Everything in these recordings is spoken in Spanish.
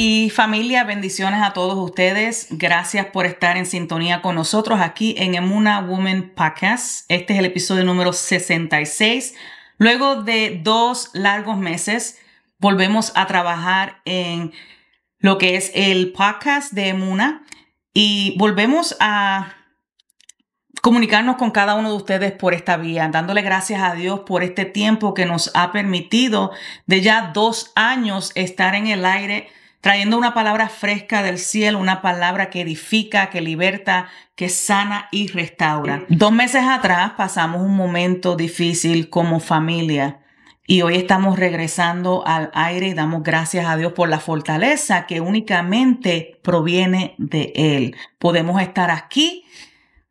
Y familia, bendiciones a todos ustedes. Gracias por estar en sintonía con nosotros aquí en Emuna Woman Podcast. Este es el episodio número 66. Luego de 2 largos meses, volvemos a trabajar en lo que es el podcast de Emuna y volvemos a comunicarnos con cada uno de ustedes por esta vía, dándole gracias a Dios por este tiempo que nos ha permitido de ya 2 años estar en el aire, trayendo una palabra fresca del cielo, una palabra que edifica, que liberta, que sana y restaura. 2 meses atrás pasamos un momento difícil como familia y hoy estamos regresando al aire y damos gracias a Dios por la fortaleza que únicamente proviene de Él. Podemos estar aquí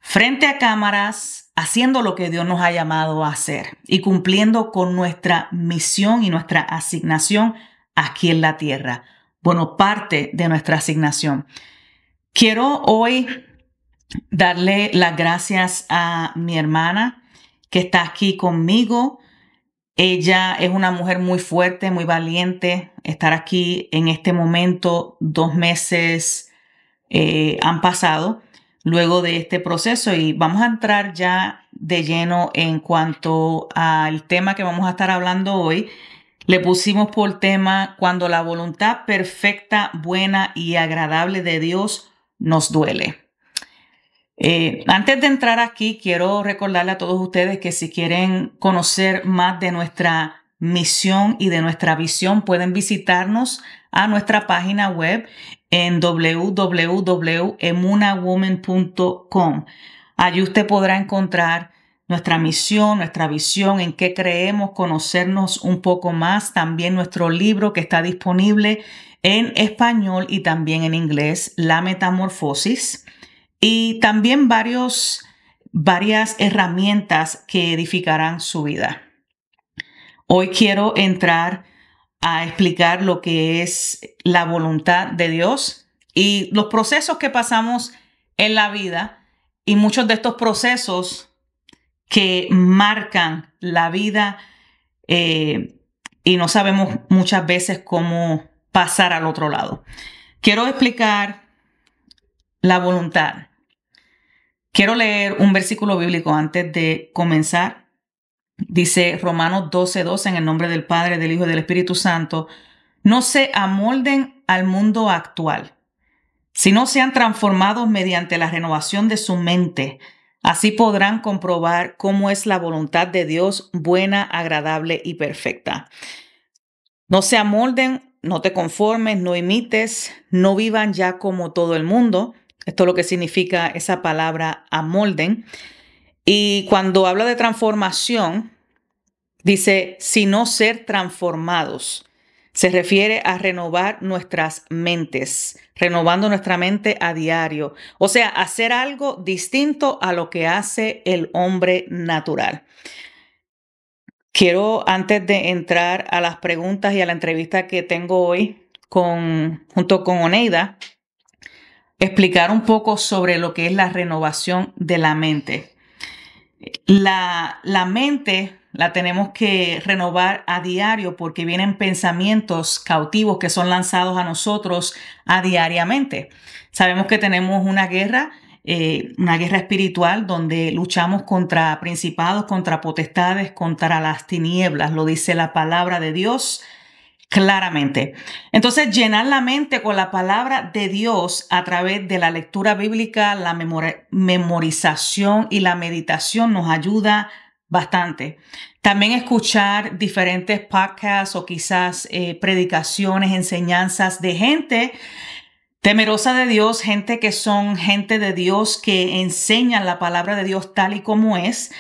frente a cámaras, haciendo lo que Dios nos ha llamado a hacer y cumpliendo con nuestra misión y nuestra asignación aquí en la tierra. Bueno, parte de nuestra asignación. Quiero hoy darle las gracias a mi hermana que está aquí conmigo. Ella es una mujer muy fuerte, muy valiente. Estar aquí en este momento, 2 meses han pasado luego de este proceso y vamos a entrar ya de lleno en cuanto al tema que vamos a estar hablando hoy. Le pusimos por tema cuando la voluntad perfecta, buena y agradable de Dios nos duele. Antes de entrar aquí, quiero recordarle a todos ustedes que si quieren conocer más de nuestra misión y de nuestra visión, pueden visitarnos a nuestra página web en www.emunawoman.com. Allí usted podrá encontrar nuestra misión, nuestra visión, en qué creemos, conocernos un poco más. También nuestro libro que está disponible en español y también en inglés, La Metamorfosis. Y también varias herramientas que edificarán su vida. Hoy quiero entrar a explicar lo que es la voluntad de Dios y los procesos que pasamos en la vida y muchos de estos procesos que marcan la vida y no sabemos muchas veces cómo pasar al otro lado. Quiero explicar la voluntad. Quiero leer un versículo bíblico antes de comenzar. Dice Romanos 12:12 en el nombre del Padre, del Hijo y del Espíritu Santo. No se amolden al mundo actual, sino sean transformados mediante la renovación de su mente. Así podrán comprobar cómo es la voluntad de Dios, buena, agradable y perfecta. No se amolden, no te conformes, no imites, no vivan ya como todo el mundo. Esto es lo que significa esa palabra amolden. Y cuando habla de transformación, dice, sino ser transformados. Se refiere a renovar nuestras mentes, renovando nuestra mente a diario. O sea, hacer algo distinto a lo que hace el hombre natural. Quiero, antes de entrar a las preguntas y a la entrevista que tengo hoy junto con Oneida, explicar un poco sobre lo que es la renovación de la mente. La mente la tenemos que renovar a diario porque vienen pensamientos cautivos que son lanzados a nosotros diariamente. Sabemos que tenemos una guerra espiritual donde luchamos contra principados, contra potestades, contra las tinieblas. Lo dice la palabra de Dios claramente. Entonces, llenar la mente con la palabra de Dios a través de la lectura bíblica, la memorización y la meditación nos ayuda bastante. También escuchar diferentes podcasts o quizás predicaciones, enseñanzas de gente temerosa de Dios, gente que son gente de Dios que enseñan la palabra de Dios tal y como es,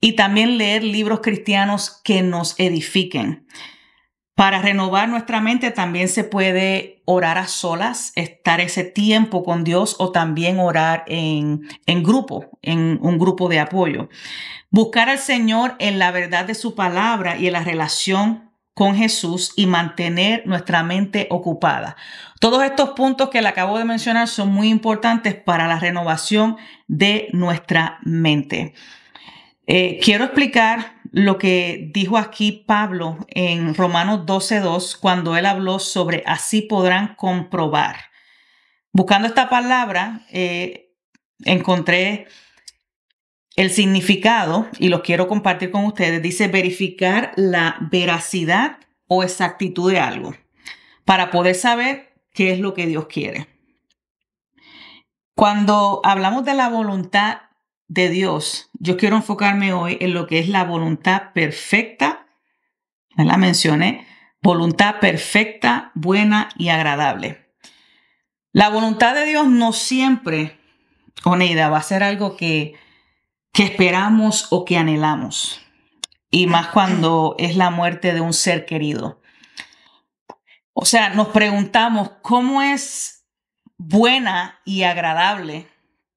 y también leer libros cristianos que nos edifiquen. Para renovar nuestra mente también se puede orar a solas, estar ese tiempo con Dios o también orar en grupo, en un grupo de apoyo. Buscar al Señor en la verdad de su palabra y en la relación con Jesús y mantener nuestra mente ocupada. Todos estos puntos que le acabo de mencionar son muy importantes para la renovación de nuestra mente. Quiero explicar lo que dijo aquí Pablo en Romanos 12:2 cuando él habló sobre así podrán comprobar. Buscando esta palabra, encontré el significado y lo quiero compartir con ustedes. Dice verificar la veracidad o exactitud de algo para poder saber qué es lo que Dios quiere. Cuando hablamos de la voluntad de Dios, yo quiero enfocarme hoy en lo que es la voluntad perfecta. La mencioné, voluntad perfecta, buena y agradable. La voluntad de Dios no siempre, Oneida, va a ser algo que esperamos o que anhelamos. Y más cuando es la muerte de un ser querido. O sea, nos preguntamos cómo es buena y agradable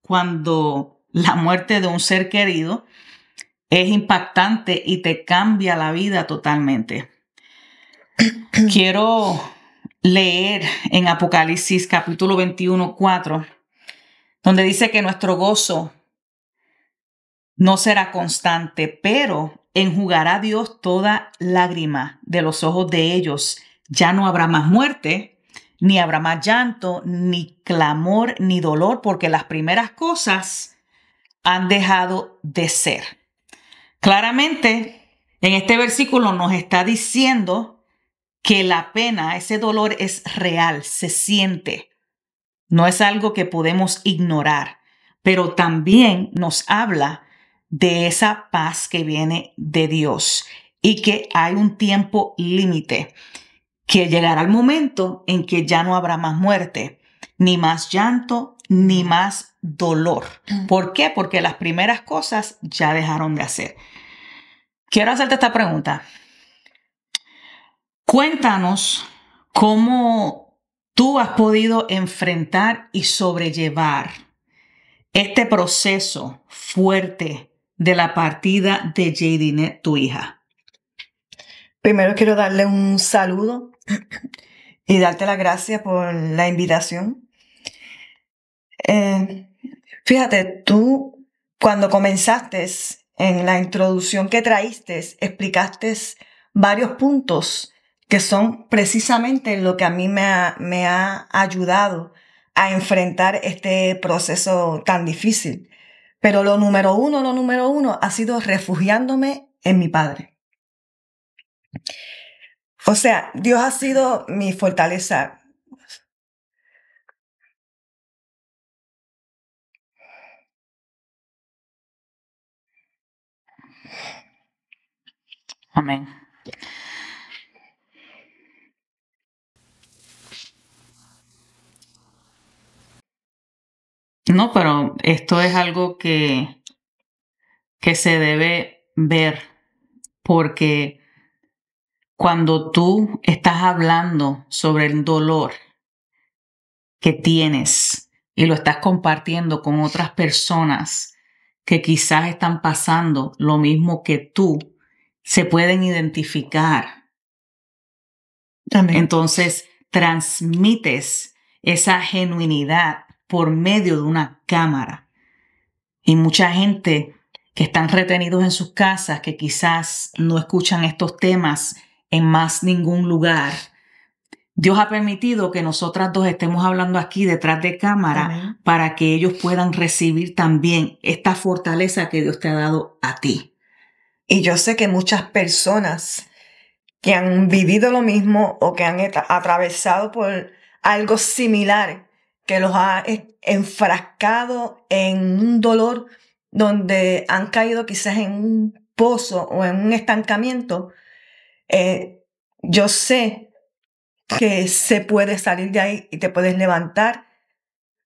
cuando la muerte de un ser querido es impactante y te cambia la vida totalmente. Quiero leer en Apocalipsis capítulo 21:4, donde dice que nuestro gozo no será constante, pero enjugará Dios toda lágrima de los ojos de ellos. Ya no habrá más muerte, ni habrá más llanto, ni clamor, ni dolor, porque las primeras cosas han dejado de ser. Claramente, en este versículo nos está diciendo que la pena, ese dolor es real, se siente. No es algo que podemos ignorar, pero también nos habla de esa paz que viene de Dios y que hay un tiempo límite, que llegará el momento en que ya no habrá más muerte, ni más llanto, ni más dolor. ¿Por qué? Porque las primeras cosas ya dejaron de hacer. Quiero hacerte esta pregunta. Cuéntanos cómo tú has podido enfrentar y sobrellevar este proceso fuerte de la partida de Jadinet, tu hija. Primero quiero darle un saludo y darte las gracias por la invitación. Fíjate, tú cuando comenzaste en la introducción que traíste, explicaste varios puntos que son precisamente lo que a mí me ha ayudado a enfrentar este proceso tan difícil. Pero lo número uno ha sido refugiándome en mi Padre. O sea, Dios ha sido mi fortaleza. Amén. No, pero esto es algo que se debe ver, porque cuando tú estás hablando sobre el dolor que tienes y lo estás compartiendo con otras personas que quizás están pasando lo mismo que tú, se pueden identificar. Amén. Entonces, transmites esa genuinidad por medio de una cámara. Y mucha gente que están retenidos en sus casas, que quizás no escuchan estos temas en más ningún lugar. Dios ha permitido que nosotras dos estemos hablando aquí detrás de cámara. Amén. Para que ellos puedan recibir también esta fortaleza que Dios te ha dado a ti. Y yo sé que muchas personas que han vivido lo mismo o que han atravesado por algo similar, que los ha enfrascado en un dolor donde han caído quizás en un pozo o en un estancamiento, yo sé que se puede salir de ahí y te puedes levantar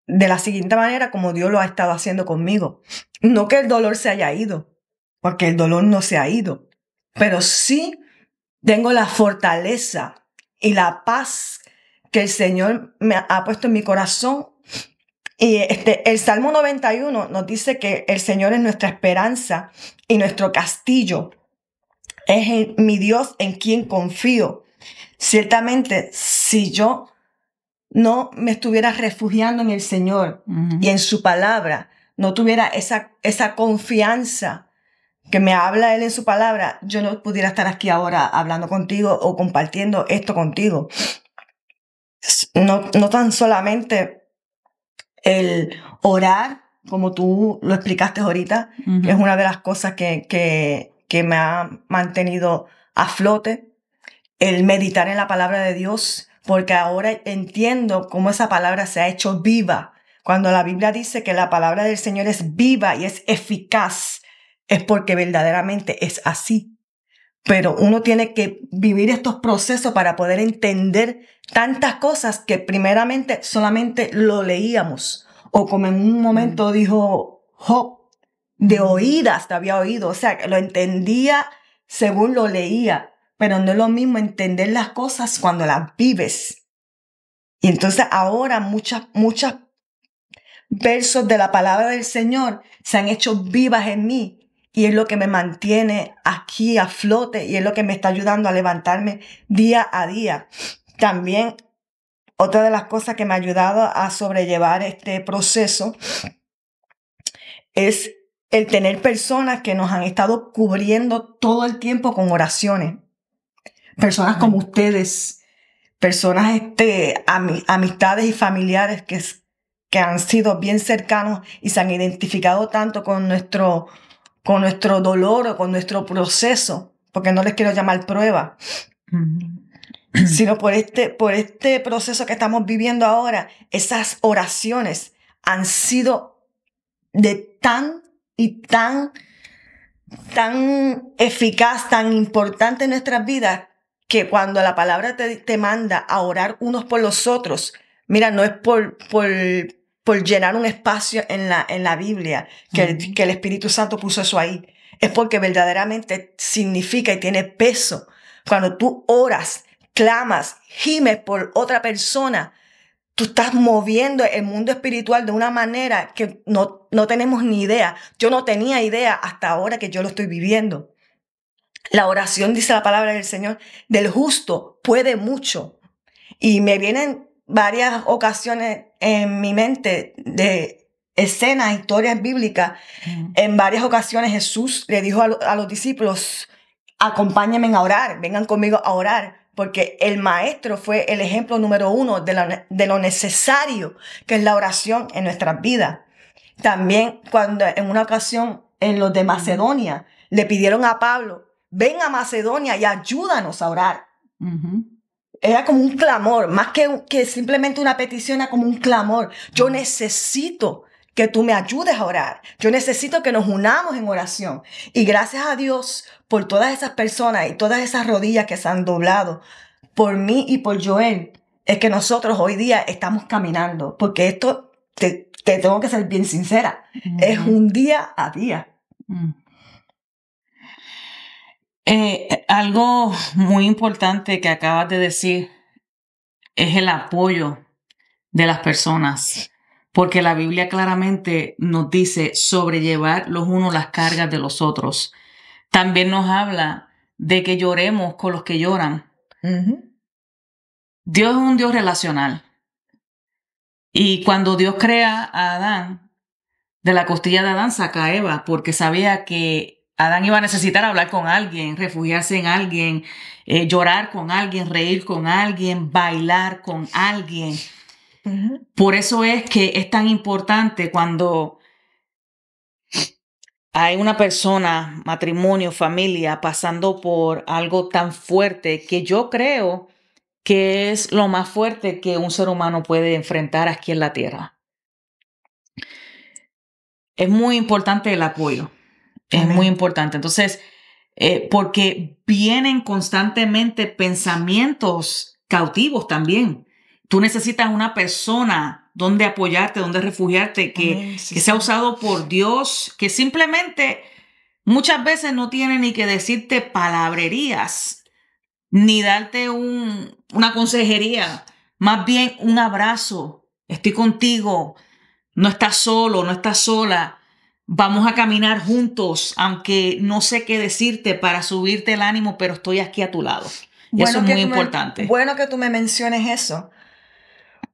de la siguiente manera como Dios lo ha estado haciendo conmigo. No que el dolor se haya ido, porque el dolor no se ha ido, pero sí tengo la fortaleza y la paz que el Señor me ha puesto en mi corazón. Y el Salmo 91 nos dice que el Señor es nuestra esperanza y nuestro castillo. Es mi Dios en quien confío. Ciertamente, si yo no me estuviera refugiando en el Señor y en su palabra, no tuviera esa confianza que me habla Él en su palabra, yo no pudiera estar aquí ahora hablando contigo o compartiendo esto contigo. No tan solamente el orar, como tú lo explicaste ahorita, que es una de las cosas que me ha mantenido a flote, el meditar en la palabra de Dios, porque ahora entiendo cómo esa palabra se ha hecho viva. Cuando la Biblia dice que la palabra del Señor es viva y es eficaz, es porque verdaderamente es así. Pero uno tiene que vivir estos procesos para poder entender tantas cosas que primeramente solamente lo leíamos. O como en un momento dijo Job, de oídas te había oído. O sea, que lo entendía según lo leía. Pero no es lo mismo entender las cosas cuando las vives. Y entonces ahora muchos versos de la palabra del Señor se han hecho vivas en mí. Y es lo que me mantiene aquí a flote y es lo que me está ayudando a levantarme día a día. También otra de las cosas que me ha ayudado a sobrellevar este proceso es el tener personas que nos han estado cubriendo todo el tiempo con oraciones. Personas como ustedes, personas, amistades y familiares que han sido bien cercanos y se han identificado tanto con nuestro dolor o con nuestro proceso, porque no les quiero llamar prueba, sino por este proceso que estamos viviendo ahora. Esas oraciones han sido de tan eficaz, tan importante en nuestras vidas, que cuando la palabra te manda a orar unos por los otros, mira, no es por llenar un espacio en la Biblia, que el Espíritu Santo puso eso ahí. Es porque verdaderamente significa y tiene peso. Cuando tú oras, clamas, gimes por otra persona, tú estás moviendo el mundo espiritual de una manera que no tenemos ni idea. Yo no tenía idea hasta ahora que yo lo estoy viviendo. La oración, dice la palabra del Señor, del justo puede mucho. Y me vienen varias ocasiones en mi mente de escenas, historias bíblicas. En varias ocasiones Jesús le dijo a los discípulos, acompáñenme a orar, vengan conmigo a orar, porque el maestro fue el ejemplo número 1 de lo necesario que es la oración en nuestras vidas. También cuando en una ocasión en los de Macedonia le pidieron a Pablo, ven a Macedonia y ayúdanos a orar. Era como un clamor, más que simplemente una petición, era como un clamor. Yo necesito que tú me ayudes a orar. Yo necesito que nos unamos en oración. Y gracias a Dios por todas esas personas y todas esas rodillas que se han doblado por mí y por Joel, es que nosotros hoy día estamos caminando. Porque esto, te tengo que ser bien sincera, es un día a día. Algo muy importante que acabas de decir es el apoyo de las personas, porque la Biblia claramente nos dice sobrellevar los unos las cargas de los otros. También nos habla de que lloremos con los que lloran. Dios es un Dios relacional. Y cuando Dios crea a Adán, de la costilla de Adán saca a Eva, porque sabía que Adán iba a necesitar hablar con alguien, refugiarse en alguien, llorar con alguien, reír con alguien, bailar con alguien. Por eso es que es tan importante cuando hay una persona, matrimonio, familia, pasando por algo tan fuerte, que yo creo que es lo más fuerte que un ser humano puede enfrentar aquí en la tierra. Es muy importante el apoyo. Es muy importante. Entonces, porque vienen constantemente pensamientos cautivos también. Tú necesitas una persona donde apoyarte, donde refugiarte, que sea usado por Dios, que simplemente muchas veces no tiene ni que decirte palabrerías, ni darte una consejería, más bien un abrazo. Estoy contigo, no estás solo, no estás sola. Vamos a caminar juntos, aunque no sé qué decirte para subirte el ánimo, pero estoy aquí a tu lado. Y eso es muy importante. Bueno que tú me menciones eso,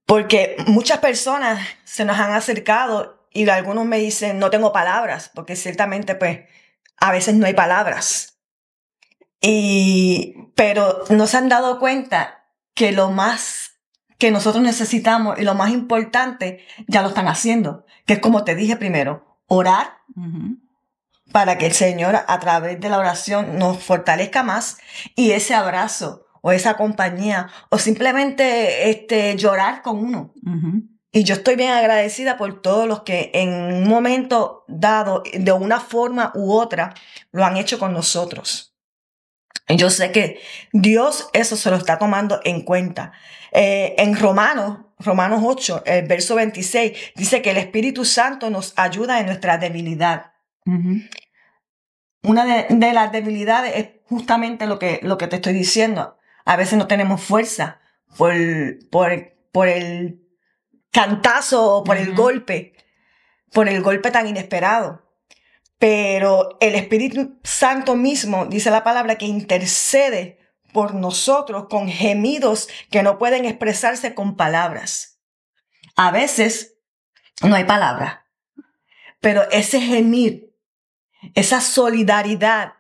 porque muchas personas se nos han acercado y algunos me dicen, no tengo palabras, porque ciertamente pues A veces no hay palabras. Pero no se han dado cuenta que lo más que nosotros necesitamos y lo más importante ya lo están haciendo, que es como te dije primero, orar para que el Señor a través de la oración nos fortalezca más y ese abrazo o esa compañía o simplemente llorar con uno. Y yo estoy bien agradecida por todos los que en un momento dado, de una forma u otra, lo han hecho con nosotros. Yo sé que Dios eso se lo está tomando en cuenta. En Romanos 8, el verso 26, dice que el Espíritu Santo nos ayuda en nuestra debilidad. Una de las debilidades es justamente lo que te estoy diciendo. A veces no tenemos fuerza por el cantazo o por el golpe tan inesperado. Pero el Espíritu Santo mismo, dice la palabra, que intercede por nosotros con gemidos que no pueden expresarse con palabras. A veces no hay palabra, pero ese gemir, esa solidaridad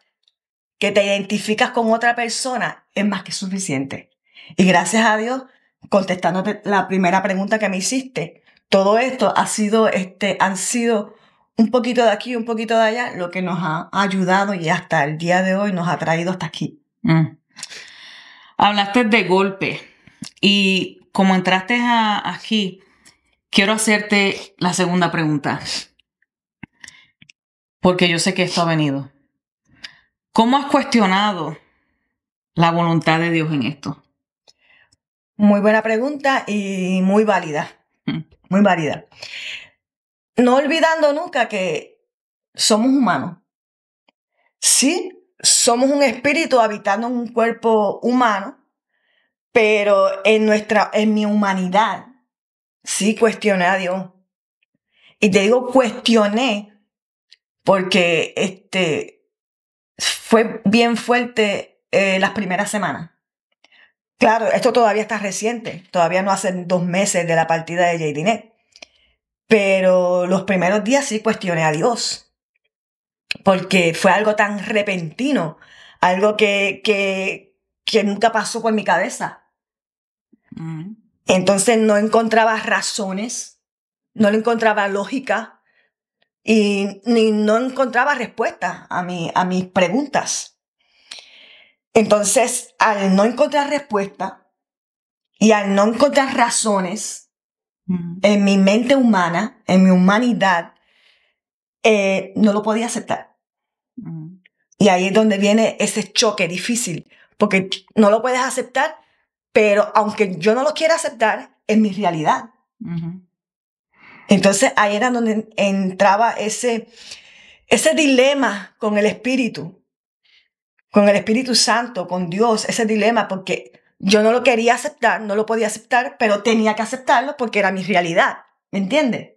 que te identificas con otra persona es más que suficiente. Y gracias a Dios, contestándote la primera pregunta que me hiciste, todo esto han sido un poquito de aquí, un poquito de allá, lo que nos ha ayudado y hasta el día de hoy nos ha traído hasta aquí. Hablaste de golpe y como entraste aquí, quiero hacerte la segunda pregunta, porque yo sé que esto ha venido. ¿Cómo has cuestionado la voluntad de Dios en esto? Muy buena pregunta y muy válida. Muy válida. No olvidando nunca que somos humanos. Sí, somos un espíritu habitando en un cuerpo humano, pero en mi humanidad sí cuestioné a Dios. Y te digo cuestioné porque fue bien fuerte las primeras semanas. Claro, esto todavía está reciente, todavía no hace 2 meses de la partida de Jadinet. Pero los primeros días sí cuestioné a Dios, porque fue algo tan repentino, algo que nunca pasó por mi cabeza. Entonces no encontraba razones, no le encontraba lógica y no encontraba respuesta a mis preguntas. Entonces, al no encontrar respuesta y al no encontrar razones en mi mente humana, en mi humanidad, no lo podía aceptar. Y ahí es donde viene ese choque difícil, porque no lo puedes aceptar, pero aunque yo no lo quiera aceptar, es mi realidad. Entonces ahí era donde entraba ese dilema con el Espíritu Santo, con Dios, ese dilema, porque yo no lo quería aceptar, no lo podía aceptar, pero tenía que aceptarlo porque era mi realidad. ¿Me entiendes?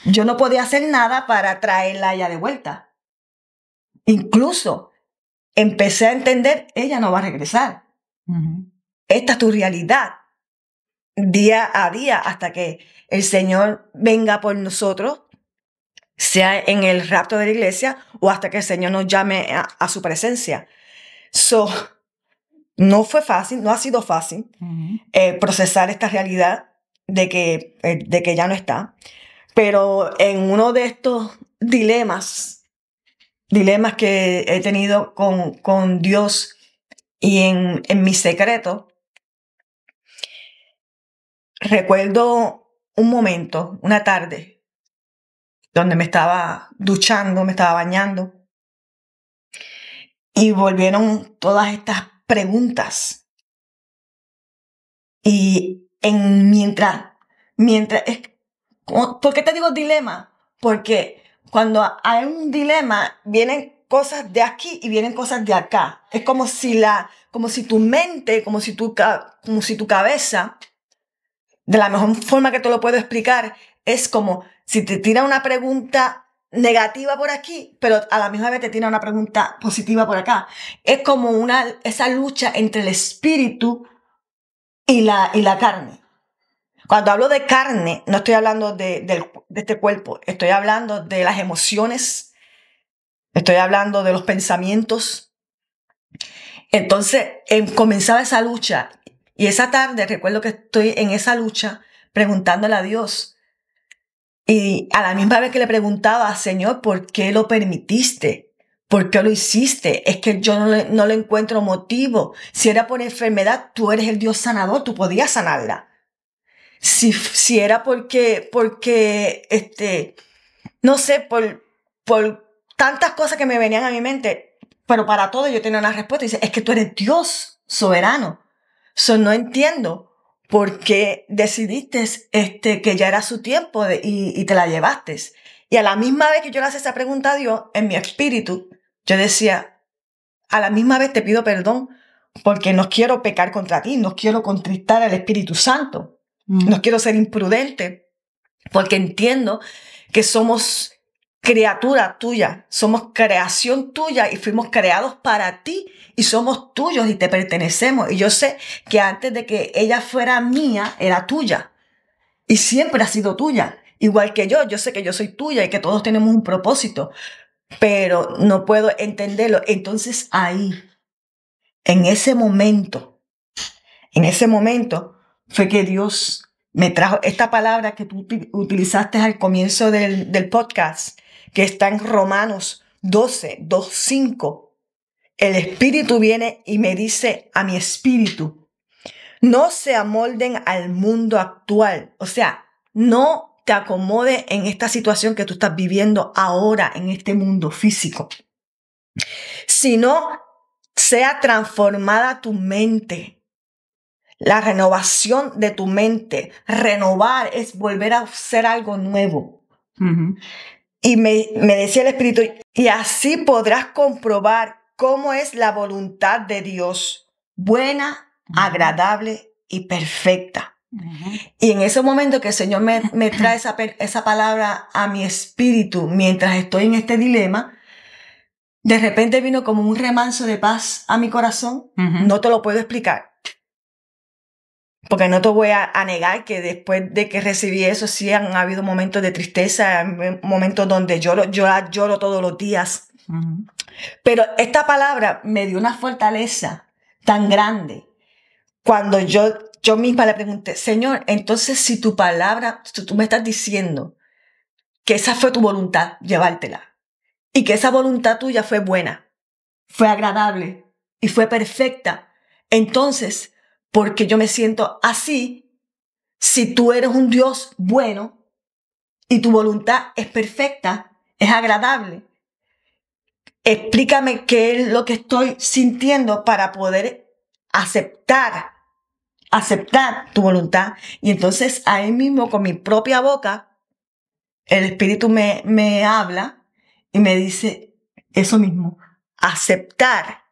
Yo no podía hacer nada para traerla a ella de vuelta. Incluso empecé a entender, ella no va a regresar. Esta es tu realidad. Día a día, hasta que el Señor venga por nosotros, sea en el rapto de la iglesia o hasta que el Señor nos llame a su presencia. No fue fácil, no ha sido fácil procesar esta realidad de que ya no está. Pero en uno de estos dilemas que he tenido con Dios y en mi secreto, recuerdo un momento, una tarde, donde me estaba duchando, me estaba bañando, y volvieron todas estas preguntas. Y ¿por qué te digo dilema? Porque cuando hay un dilema, vienen cosas de aquí y vienen cosas de acá. Es como si tu mente, como si tu cabeza, de la mejor forma que te lo puedo explicar, es como si te tira una pregunta negativa por aquí, pero a la misma vez te tira una pregunta positiva por acá. Es como esa lucha entre el espíritu y la carne. Cuando hablo de carne, no estoy hablando de este cuerpo, estoy hablando de las emociones, Estoy hablando de los pensamientos. Entonces comenzaba esa lucha. Y esa tarde recuerdo que estoy en esa lucha preguntándole a Dios. Y a la misma vez que le preguntaba, Señor, ¿por qué lo permitiste? ¿Por qué lo hiciste? Es que yo no le encuentro motivo. Si era por enfermedad, tú eres el Dios sanador, tú podías sanarla. Si era porque no sé, por tantas cosas que me venían a mi mente, pero para todo yo tenía una respuesta. Y dice, es que tú eres Dios soberano. No entiendo por qué decidiste que ya era su tiempo y te la llevaste. Y a la misma vez que yo le hacía esa pregunta a Dios, en mi espíritu, yo decía, a la misma vez te pido perdón porque no quiero pecar contra ti, no quiero contristar al Espíritu Santo, no quiero ser imprudente, porque entiendo que somos criatura tuya, somos creación tuya y fuimos creados para ti y somos tuyos y te pertenecemos. Y yo sé que antes de que ella fuera mía, era tuya y siempre ha sido tuya. Igual que yo sé que yo soy tuya y que todos tenemos un propósito, pero no puedo entenderlo. Entonces ahí, en ese momento fue que Dios me trajo esta palabra que tú utilizaste al comienzo del podcast, que está en Romanos 12, 2, 5. El Espíritu viene y me dice a mi espíritu, no se amolden al mundo actual. O sea, no te acomodes en esta situación que tú estás viviendo ahora en este mundo físico, sino sea transformada tu mente. La renovación de tu mente. Renovar es volver a hacer algo nuevo. Uh-huh. Y me decía el Espíritu, y así podrás comprobar cómo es la voluntad de Dios, buena, agradable y perfecta. Uh-huh. Y en ese momento que el Señor me trae esa palabra a mi espíritu mientras estoy en este dilema, de repente vino como un remanso de paz a mi corazón. Uh-huh. No te lo puedo explicar. Porque no te voy a negar que después de que recibí eso, sí han habido momentos de tristeza, momentos donde lloro todos los días. Uh-huh. Pero esta palabra me dio una fortaleza tan grande. Cuando yo misma le pregunté, Señor, entonces si tu palabra, si tú me estás diciendo que esa fue tu voluntad, llevártela, y que esa voluntad tuya fue buena, fue agradable y fue perfecta, entonces, porque yo me siento así, si tú eres un Dios bueno y tu voluntad es perfecta, es agradable, explícame qué es lo que estoy sintiendo para poder aceptar tu voluntad. Y entonces ahí mismo con mi propia boca, el Espíritu me habla y me dice eso mismo, aceptar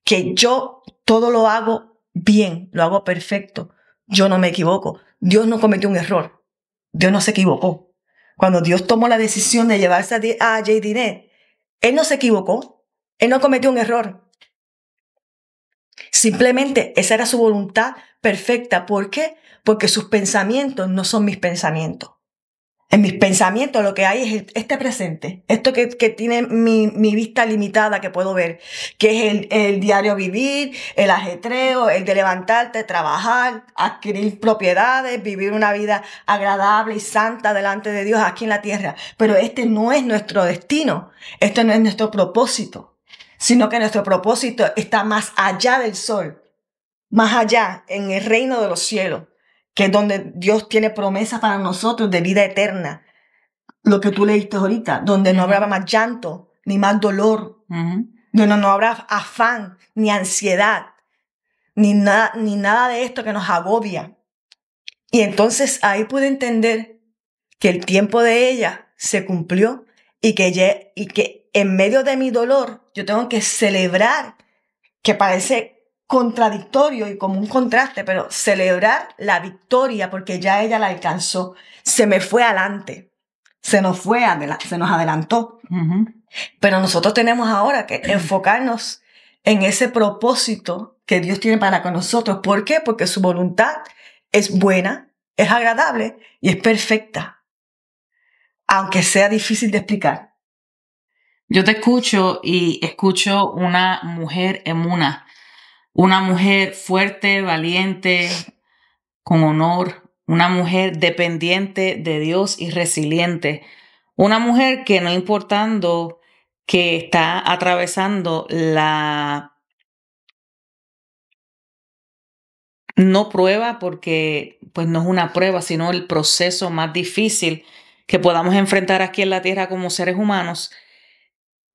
que yo todo lo hago bien, lo hago perfecto, yo no me equivoco. Dios no cometió un error. Dios no se equivocó. Cuando Dios tomó la decisión de llevarse a Jadinet, Él no se equivocó. Él no cometió un error. Simplemente esa era su voluntad perfecta. ¿Por qué? Porque sus pensamientos no son mis pensamientos. En mis pensamientos lo que hay es este presente, esto que tiene mi vista limitada que puedo ver, que es el diario vivir, el ajetreo, el de levantarte, trabajar, adquirir propiedades, vivir una vida agradable y santa delante de Dios aquí en la tierra. Pero este no es nuestro destino, este no es nuestro propósito, sino que nuestro propósito está más allá del sol, más allá en el reino de los cielos, que es donde Dios tiene promesas para nosotros de vida eterna. Lo que tú leíste ahorita, donde no habrá más llanto, ni más dolor, donde no habrá afán, ni ansiedad, ni nada de esto que nos agobia. Y entonces ahí pude entender que el tiempo de ella se cumplió y que en medio de mi dolor yo tengo que celebrar, que parece contradictorio y como un contraste, pero celebrar la victoria porque ya ella la alcanzó. Se me fue adelante, se nos adelantó. Uh-huh. Pero nosotros tenemos ahora que enfocarnos en ese propósito que Dios tiene para con nosotros. ¿Por qué? Porque su voluntad es buena, es agradable y es perfecta, aunque sea difícil de explicar. Yo te escucho y escucho una mujer emuna, una mujer fuerte, valiente, con honor, una mujer dependiente de Dios y resiliente, una mujer que no importando que está atravesando la no prueba, porque pues no es una prueba, sino el proceso más difícil que podamos enfrentar aquí en la tierra como seres humanos,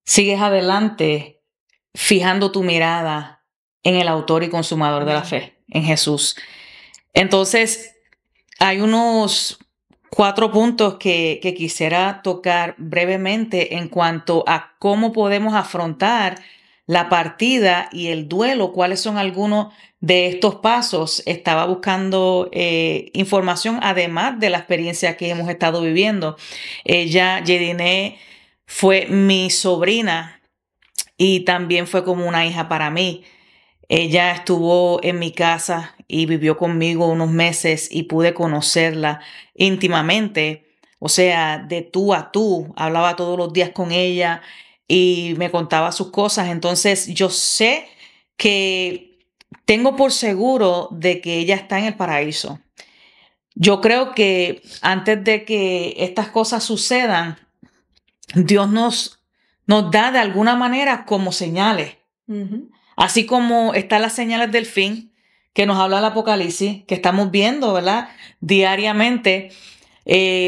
sigues adelante fijando tu mirada en el autor y consumador de la fe, en Jesús. Entonces, hay unos 4 puntos que quisiera tocar brevemente en cuanto a cómo podemos afrontar la partida y el duelo. ¿Cuáles son algunos de estos pasos? Estaba buscando información, además de la experiencia que hemos estado viviendo. Ella, Yediné, fue mi sobrina y también fue como una hija para mí. Ella estuvo en mi casa y vivió conmigo unos meses y pude conocerla íntimamente, o sea, de tú a tú. Hablaba todos los días con ella y me contaba sus cosas. Entonces yo sé que tengo por seguro de que ella está en el paraíso. Yo creo que antes de que estas cosas sucedan, Dios nos da de alguna manera como señales. Así como están las señales del fin, que nos habla el Apocalipsis, que estamos viendo, ¿verdad? Diariamente,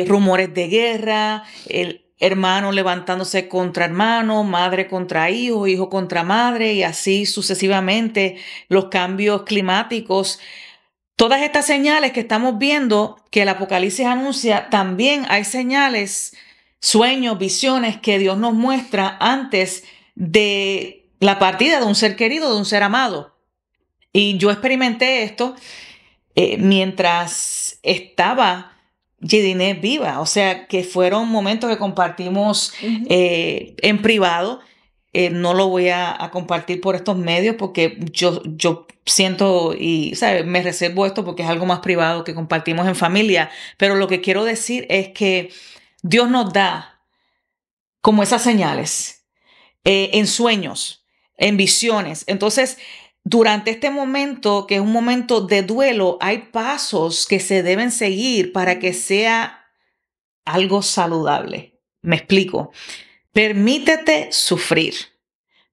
rumores de guerra, el hermano levantándose contra hermano, madre contra hijo, hijo contra madre, y así sucesivamente, los cambios climáticos. Todas estas señales que estamos viendo, que el Apocalipsis anuncia, también hay señales, sueños, visiones que Dios nos muestra antes de la partida de un ser querido, de un ser amado. Y yo experimenté esto mientras estaba Yediné viva, o sea que fueron momentos que compartimos en privado. No lo voy a compartir por estos medios porque yo siento y ¿sabes? Me reservo esto porque es algo más privado que compartimos en familia. Pero lo que quiero decir es que Dios nos da como esas señales en sueños, en visiones. Entonces, durante este momento, que es un momento de duelo, hay pasos que se deben seguir para que sea algo saludable. Me explico. Permítete sufrir.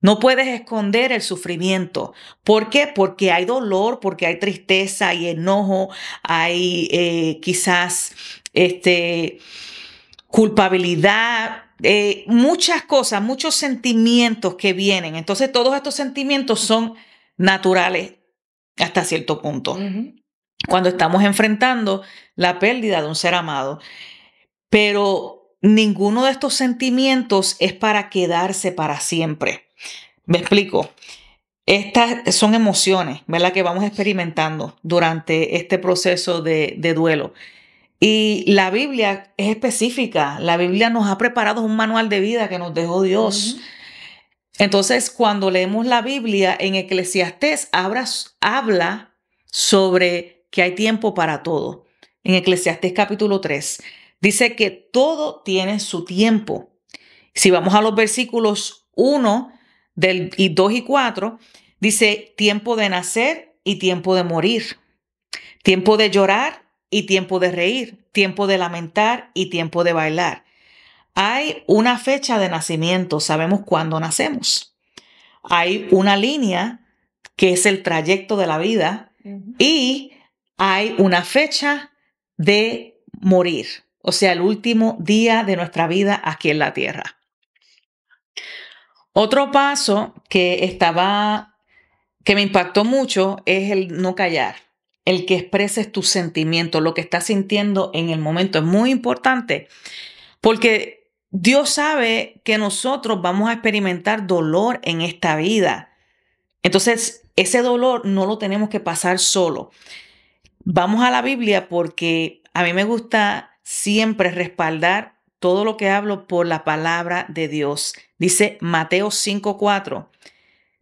No puedes esconder el sufrimiento. ¿Por qué? Porque hay dolor, porque hay tristeza, hay enojo, hay quizás culpabilidad, muchas cosas, muchos sentimientos que vienen. Entonces, todos estos sentimientos son naturales hasta cierto punto. Cuando estamos enfrentando la pérdida de un ser amado. Pero ninguno de estos sentimientos es para quedarse para siempre. Me explico. Estas son emociones, ¿verdad? Que vamos experimentando durante este proceso de duelo. Y la Biblia es específica. La Biblia nos ha preparado un manual de vida que nos dejó Dios. Entonces, cuando leemos la Biblia en Eclesiastés, habla sobre que hay tiempo para todo. En Eclesiastés capítulo 3, dice que todo tiene su tiempo. Si vamos a los versículos 1 y 2 y 4, dice tiempo de nacer y tiempo de morir, tiempo de llorar y tiempo de reír, tiempo de lamentar y tiempo de bailar. Hay una fecha de nacimiento, sabemos cuándo nacemos. Hay una línea que es el trayecto de la vida y hay una fecha de morir, o sea, el último día de nuestra vida aquí en la tierra. Otro paso que me impactó mucho es el no callar, el que expreses tus sentimientos, lo que estás sintiendo en el momento. Es muy importante porque Dios sabe que nosotros vamos a experimentar dolor en esta vida. Entonces, ese dolor no lo tenemos que pasar solo. Vamos a la Biblia porque a mí me gusta siempre respaldar todo lo que hablo por la palabra de Dios. Dice Mateo 5:4.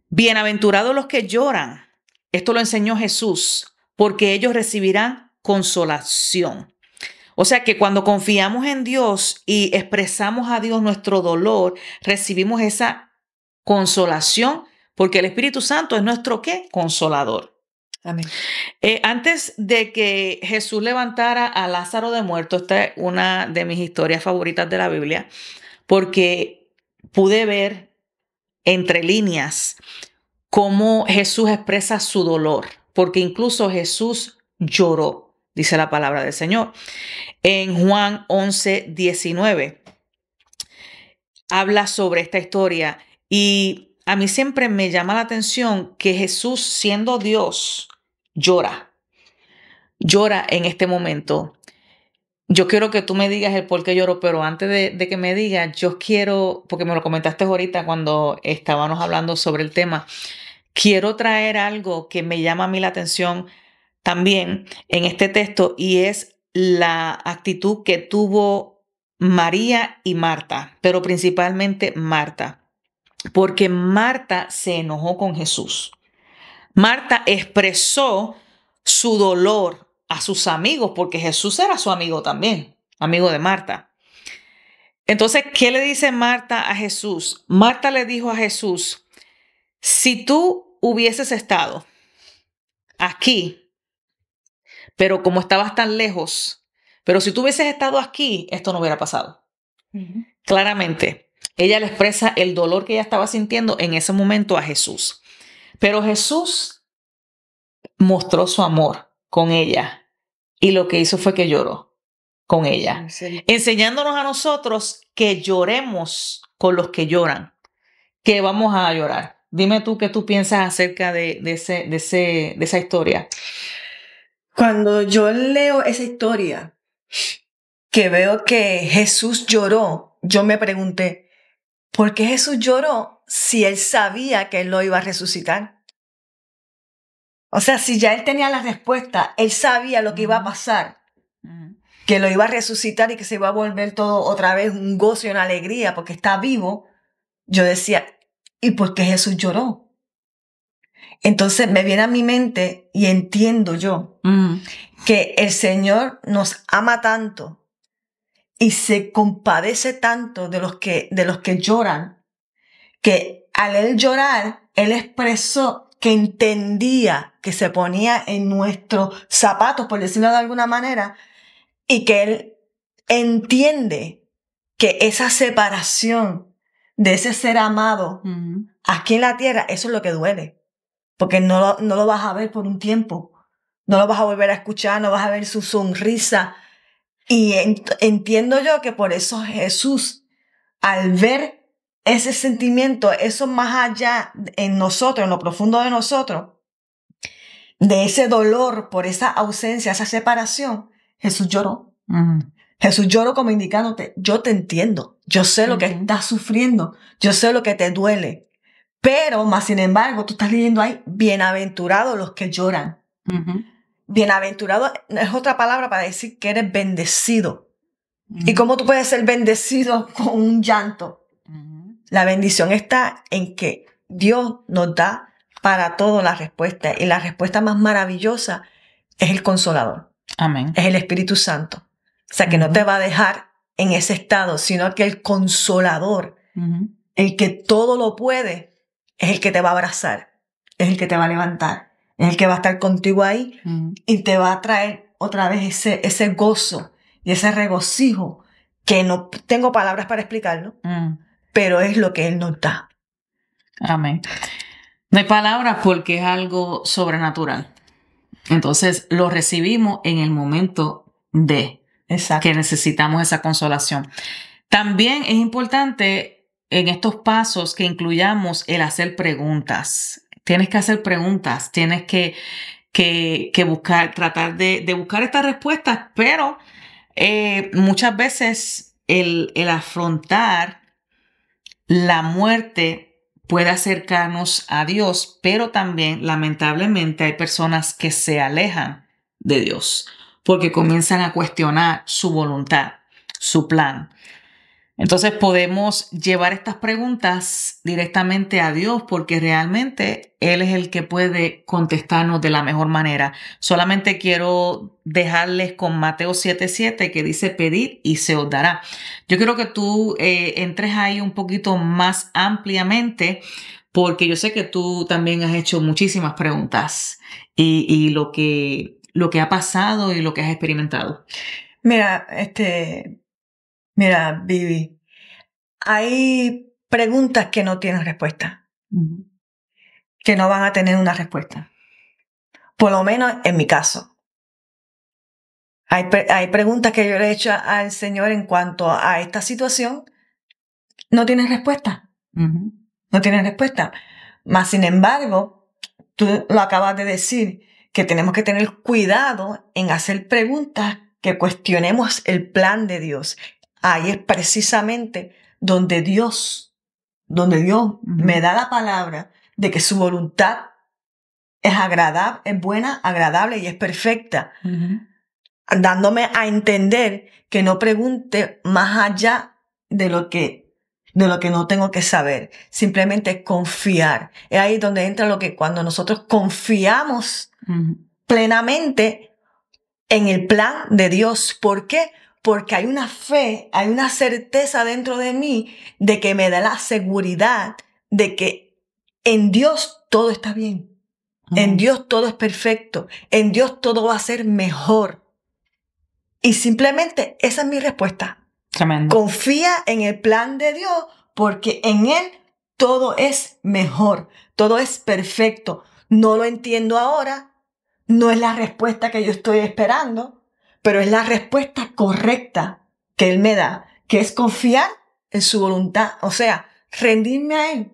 Bienaventurados los que lloran. Esto lo enseñó Jesús, porque ellos recibirán consolación. O sea que cuando confiamos en Dios y expresamos a Dios nuestro dolor, recibimos esa consolación, porque el Espíritu Santo es nuestro ¿qué? Consolador. Amén. Antes de que Jesús levantara a Lázaro de muerto, esta es una de mis historias favoritas de la Biblia, porque pude ver entre líneas cómo Jesús expresa su dolor, porque incluso Jesús lloró, dice la palabra del Señor. En Juan 11:19 habla sobre esta historia y a mí siempre me llama la atención que Jesús, siendo Dios, llora en este momento. Yo quiero que tú me digas el por qué lloro, pero antes de que me digas, yo quiero, porque me lo comentaste ahorita cuando estábamos hablando sobre el tema, quiero traer algo que me llama a mí la atención también en este texto y es la actitud que tuvo María y Marta, pero principalmente Marta, porque Marta se enojó con Jesús. Marta expresó su dolor a sus amigos, porque Jesús era su amigo también, amigo de Marta. Entonces, ¿qué le dice Marta a Jesús? Marta le dijo a Jesús, si tú hubieses estado aquí, pero como estabas tan lejos, pero si tú hubieses estado aquí, esto no hubiera pasado. Claramente, ella le expresa el dolor que ella estaba sintiendo en ese momento a Jesús. Pero Jesús mostró su amor con ella y lo que hizo fue que lloró con ella, Sí. enseñándonos a nosotros que lloremos con los que lloran, que vamos a llorar. Dime tú qué tú piensas acerca de esa historia. Cuando yo leo esa historia, que veo que Jesús lloró, yo me pregunté, ¿por qué Jesús lloró si él sabía que él lo iba a resucitar? O sea, si ya él tenía la respuesta, él sabía lo que iba a pasar, que lo iba a resucitar y que se iba a volver todo otra vez un gozo y una alegría porque está vivo. Yo decía, ¿y por qué Jesús lloró? Entonces me viene a mi mente y entiendo yo que el Señor nos ama tanto y se compadece tanto de los que lloran, que al él llorar, él expresó que entendía, que se ponía en nuestros zapatos, por decirlo de alguna manera, y que él entiende que esa separación de ese ser amado aquí en la tierra, eso es lo que duele. Porque no lo vas a ver por un tiempo. No lo vas a volver a escuchar, no vas a ver su sonrisa. Y entiendo yo que por eso Jesús, al ver ese sentimiento, eso más allá en nosotros, en lo profundo de nosotros, de ese dolor por esa ausencia, esa separación, Jesús lloró. Jesús lloró como indicándote, yo te entiendo, yo sé lo que estás sufriendo, yo sé lo que te duele. Pero, más sin embargo, tú estás leyendo ahí, bienaventurados los que lloran. Bienaventurado es otra palabra para decir que eres bendecido. ¿Y cómo tú puedes ser bendecido con un llanto? La bendición está en que Dios nos da para todo la respuesta. Y la respuesta más maravillosa es el Consolador. Amén. Es el Espíritu Santo. O sea, que no te va a dejar en ese estado, sino que el Consolador, el que todo lo puede, es el que te va a abrazar, es el que te va a levantar, es el que va a estar contigo ahí y te va a traer otra vez ese gozo y ese regocijo que no tengo palabras para explicarlo, pero es lo que Él nos da. Amén. No hay palabras porque es algo sobrenatural. Entonces lo recibimos en el momento que necesitamos esa consolación. También es importante en estos pasos que incluyamos el hacer preguntas. Tienes que hacer preguntas, tienes que buscar, tratar de buscar estas respuestas, pero muchas veces el afrontar la muerte puede acercarnos a Dios, pero también lamentablemente hay personas que se alejan de Dios porque comienzan a cuestionar su voluntad, su plan. Entonces podemos llevar estas preguntas directamente a Dios porque realmente Él es el que puede contestarnos de la mejor manera. Solamente quiero dejarles con Mateo 7:7 que dice pedid y se os dará. Yo quiero que tú entres ahí un poquito más ampliamente porque yo sé que tú también has hecho muchísimas preguntas y lo que ha pasado y lo que has experimentado. Mira, Vivi, hay preguntas que no tienen respuesta, que no van a tener una respuesta. Por lo menos en mi caso. Hay preguntas que yo le he hecho al Señor en cuanto a esta situación, no tienen respuesta. No tienen respuesta. Mas, sin embargo, tú lo acabas de decir, que tenemos que tener cuidado en hacer preguntas que cuestionemos el plan de Dios. Ahí es precisamente donde Dios me da la palabra de que su voluntad es agradable, es buena, agradable y es perfecta. Dándome a entender que no pregunte más allá de lo que no tengo que saber. Simplemente confiar. Es ahí donde entra lo que cuando nosotros confiamos plenamente en el plan de Dios. ¿Por qué? Porque hay una fe, hay una certeza dentro de mí de que me da la seguridad de que en Dios todo está bien. En Dios todo es perfecto. En Dios todo va a ser mejor. Y simplemente esa es mi respuesta. Tremendo. Confía en el plan de Dios porque en Él todo es mejor, todo es perfecto. No lo entiendo ahora, no es la respuesta que yo estoy esperando, pero es la respuesta correcta que Él me da, que es confiar en su voluntad. O sea, rendirme a Él,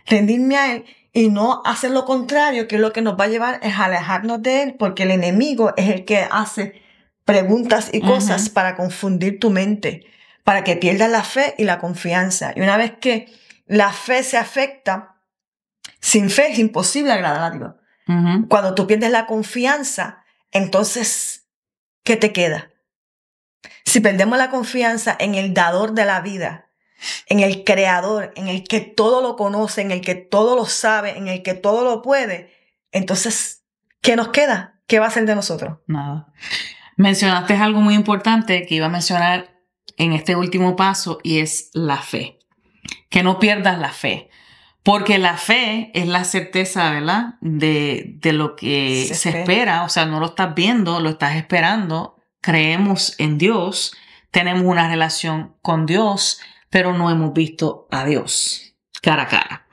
rendirme a Él y no hacer lo contrario, que lo que nos va a llevar es alejarnos de Él, porque el enemigo es el que hace preguntas y cosas para confundir tu mente, para que pierdas la fe y la confianza. Y una vez que la fe se afecta, sin fe es imposible agradar a Dios. Cuando tú pierdes la confianza, entonces, ¿qué te queda? Si perdemos la confianza en el dador de la vida, en el creador, en el que todo lo conoce, en el que todo lo sabe, en el que todo lo puede, entonces, ¿qué nos queda? ¿Qué va a ser de nosotros? Nada. Mencionaste algo muy importante que iba a mencionar en este último paso y es la fe. Que no pierdas la fe. Porque la fe es la certeza, ¿verdad? De lo que se espera. O sea, no lo estás viendo, lo estás esperando. Creemos en Dios, tenemos una relación con Dios, pero no hemos visto a Dios cara a cara.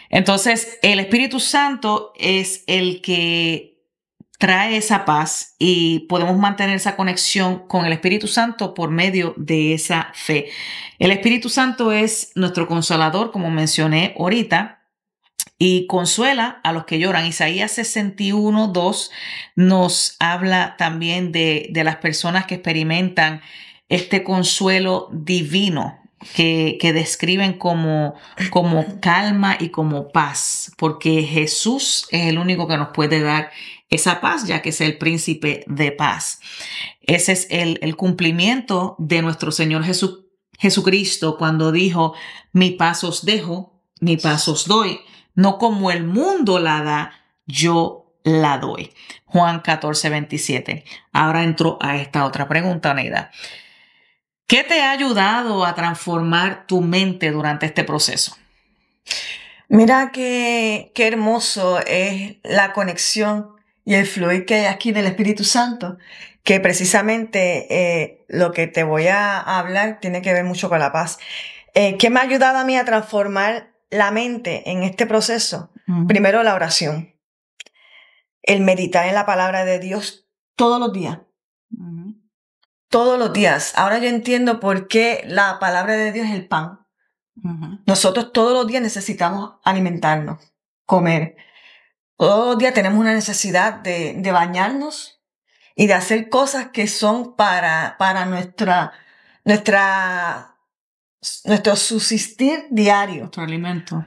Entonces, el Espíritu Santo es el que trae esa paz y podemos mantener esa conexión con el Espíritu Santo por medio de esa fe. El Espíritu Santo es nuestro consolador, como mencioné ahorita, y consuela a los que lloran. Isaías 61:2 nos habla también de las personas que experimentan este consuelo divino que describen como calma y como paz, porque Jesús es el único que nos puede dar esa paz, ya que es el príncipe de paz. Ese es el cumplimiento de nuestro Señor Jesucristo cuando dijo, mi paz os dejo, mi paz os doy, no como el mundo la da, yo la doy. Juan 14:27. Ahora entro a esta otra pregunta, Neida. ¿Qué te ha ayudado a transformar tu mente durante este proceso? Mira qué hermoso es la conexión y el fluir que hay aquí del Espíritu Santo, que precisamente lo que te voy a hablar tiene que ver mucho con la paz. ¿Qué me ha ayudado a mí a transformar la mente en este proceso? Primero, la oración. El meditar en la palabra de Dios todos los días. Todos los días. Ahora yo entiendo por qué la palabra de Dios es el pan. Nosotros todos los días necesitamos alimentarnos, comer. Todos los días tenemos una necesidad de bañarnos y de hacer cosas que son para nuestro subsistir diario. Nuestro alimento.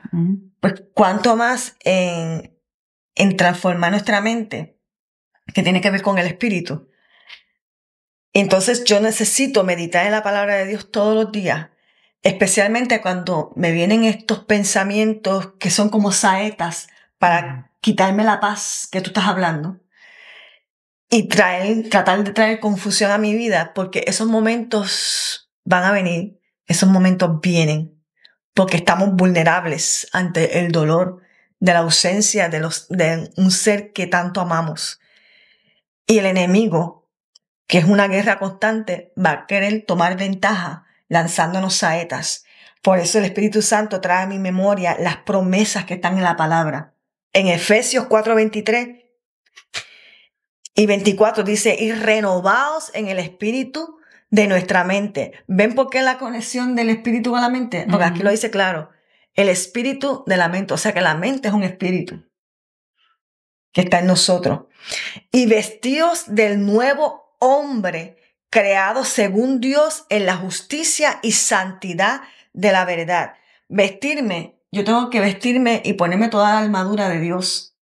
Pues cuánto más en transformar nuestra mente, que tiene que ver con el espíritu. Entonces yo necesito meditar en la palabra de Dios todos los días especialmente cuando me vienen estos pensamientos que son como saetas para quitarme la paz que tú estás hablando y tratar de traer confusión a mi vida, porque esos momentos van a venir, esos momentos vienen, porque estamos vulnerables ante el dolor de la ausencia de un ser que tanto amamos. Y el enemigo, que es una guerra constante, va a querer tomar ventaja lanzándonos saetas. Por eso el Espíritu Santo trae a mi memoria las promesas que están en la palabra. En Efesios 4:23 y 24 dice, y renovaos en el espíritu de nuestra mente. ¿Ven por qué la conexión del espíritu con la mente? Porque aquí lo dice claro, el espíritu de la mente, o sea que la mente es un espíritu que está en nosotros. Y vestidos del nuevo hombre, creado según Dios en la justicia y santidad de la verdad. Yo tengo que vestirme y ponerme toda la armadura de Dios.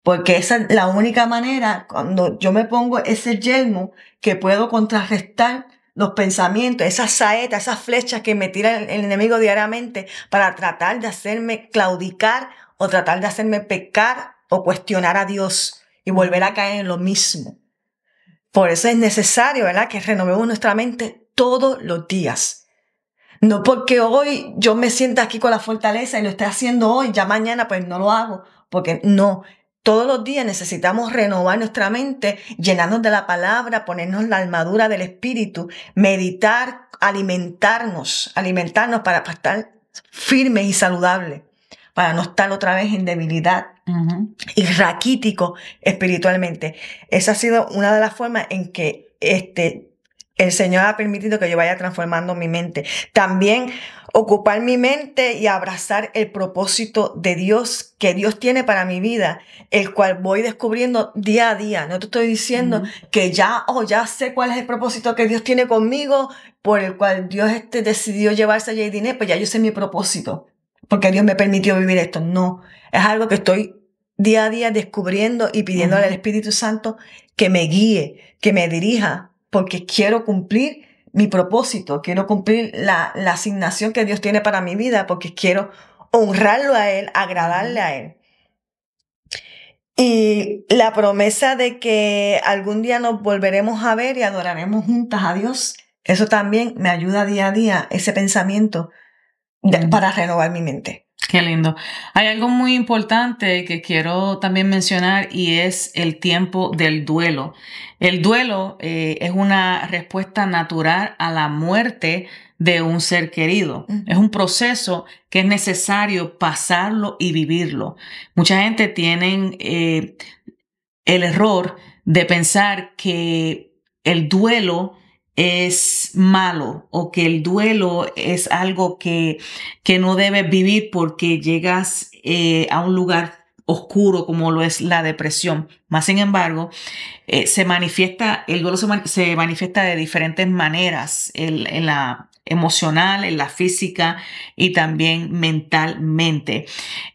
Porque esa es la única manera, cuando yo me pongo ese yelmo, que puedo contrarrestar los pensamientos, esas saetas, esas flechas que me tira el enemigo diariamente para tratar de hacerme claudicar o tratar de hacerme pecar o cuestionar a Dios y volver a caer en lo mismo. Por eso es necesario, ¿verdad?, que renovemos nuestra mente todos los días. No porque hoy yo me sienta aquí con la fortaleza y lo esté haciendo hoy, ya mañana pues no lo hago, porque no. Todos los días necesitamos renovar nuestra mente, llenarnos de la palabra, ponernos la armadura del Espíritu, meditar, alimentarnos para estar firmes y saludables, para no estar otra vez en debilidad y raquítico espiritualmente. Esa ha sido una de las formas en que el Señor ha permitido que yo vaya transformando mi mente. También ocupar mi mente y abrazar el propósito de Dios que Dios tiene para mi vida, el cual voy descubriendo día a día. No te estoy diciendo que ya sé cuál es el propósito que Dios tiene conmigo, por el cual Dios decidió llevarse a Jadinet, pues ya yo sé mi propósito, porque Dios me permitió vivir esto. No, es algo que estoy día a día descubriendo y pidiéndole al Espíritu Santo que me guíe, que me dirija, porque quiero cumplir mi propósito, quiero cumplir la asignación que Dios tiene para mi vida, porque quiero honrarlo a Él, agradarle a Él. Y la promesa de que algún día nos volveremos a ver y adoraremos juntas a Dios, eso también me ayuda día a día, ese pensamiento para renovar mi mente. Qué lindo. Hay algo muy importante que quiero también mencionar y es el tiempo del duelo. El duelo es una respuesta natural a la muerte de un ser querido. Es un proceso que es necesario pasarlo y vivirlo. Mucha gente tiene el error de pensar que el duelo es malo o que el duelo es algo que no debes vivir porque llegas a un lugar oscuro como lo es la depresión. Más sin embargo, el duelo se manifiesta de diferentes maneras, en la emocional, en la física y también mentalmente.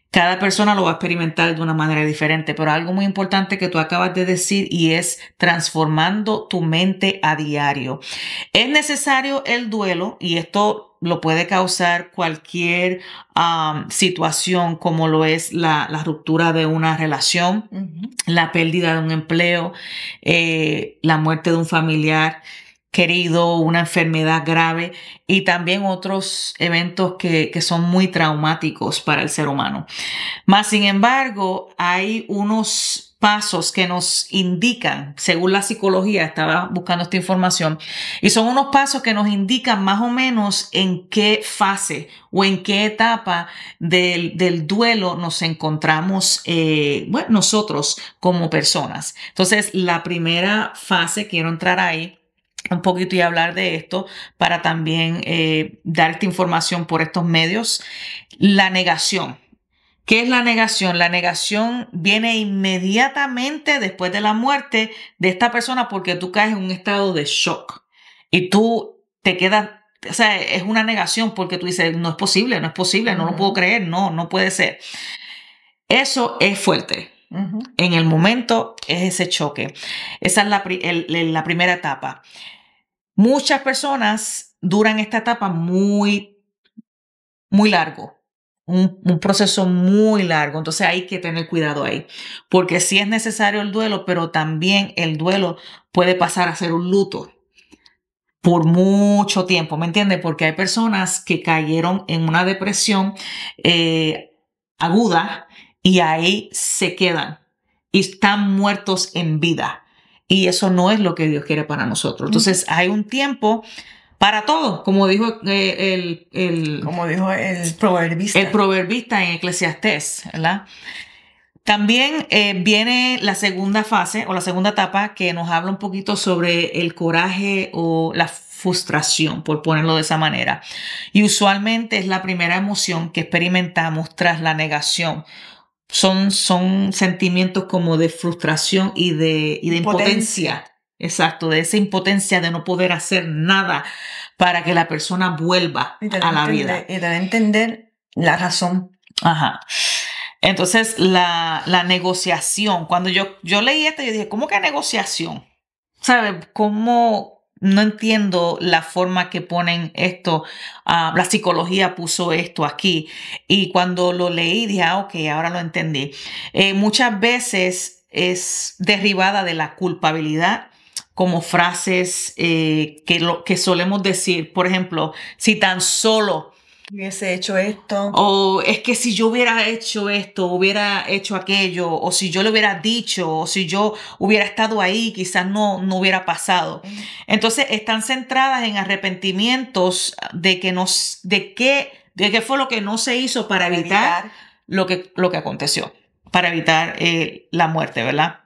Cada persona lo va a experimentar de una manera diferente, pero algo muy importante que tú acabas de decir y es transformando tu mente a diario. Es necesario el duelo y esto lo puede causar cualquier situación como lo es la ruptura de una relación, la pérdida de un empleo, la muerte de un familiar querido, una enfermedad grave y también otros eventos que son muy traumáticos para el ser humano. Más sin embargo, hay unos pasos que nos indican, según la psicología, estaba buscando esta información, y son unos pasos que nos indican más o menos en qué fase o en qué etapa del duelo nos encontramos nosotros como personas. Entonces, la primera fase, quiero entrar ahí un poquito y hablar de esto para también dar esta información por estos medios. La negación. ¿Qué es la negación? La negación viene inmediatamente después de la muerte de esta persona porque tú caes en un estado de shock y tú te quedas, o sea, es una negación porque tú dices, no es posible, no lo puedo creer, no puede ser. Eso es fuerte. En el momento es ese choque. Esa es la primera etapa. Muchas personas duran esta etapa muy, muy largo. Un proceso muy largo. Entonces hay que tener cuidado ahí. Porque sí es necesario el duelo, pero también el duelo puede pasar a ser un luto por mucho tiempo, ¿me entiendes? Porque hay personas que cayeron en una depresión aguda y ahí se quedan y están muertos en vida. Y eso no es lo que Dios quiere para nosotros. Entonces hay un tiempo para todo, como dijo Como dijo el proverbista en Eclesiastés, ¿verdad? También viene la segunda fase o la segunda etapa que nos habla un poquito sobre el coraje o la frustración, por ponerlo de esa manera. Y usualmente es la primera emoción que experimentamos tras la negación. Son sentimientos como de frustración y de impotencia. Exacto, de esa impotencia de no poder hacer nada para que la persona vuelva a la vida. Y de entender la razón. Ajá. Entonces, la negociación, cuando yo leí esto, yo dije, ¿cómo que negociación? ¿Sabes? ¿Cómo? No entiendo la forma que ponen esto. La psicología puso esto aquí. Y cuando lo leí, dije, ok, ahora lo entendí. Muchas veces es derivada de la culpabilidad, como frases que solemos decir. Por ejemplo, si tan solo hubiese hecho esto. O es que si yo hubiera hecho esto, hubiera hecho aquello, o si yo lo hubiera dicho, o si yo hubiera estado ahí, quizás no hubiera pasado. Entonces están centradas en arrepentimientos de qué fue lo que no se hizo para evitar lo que aconteció, para evitar la muerte, ¿verdad?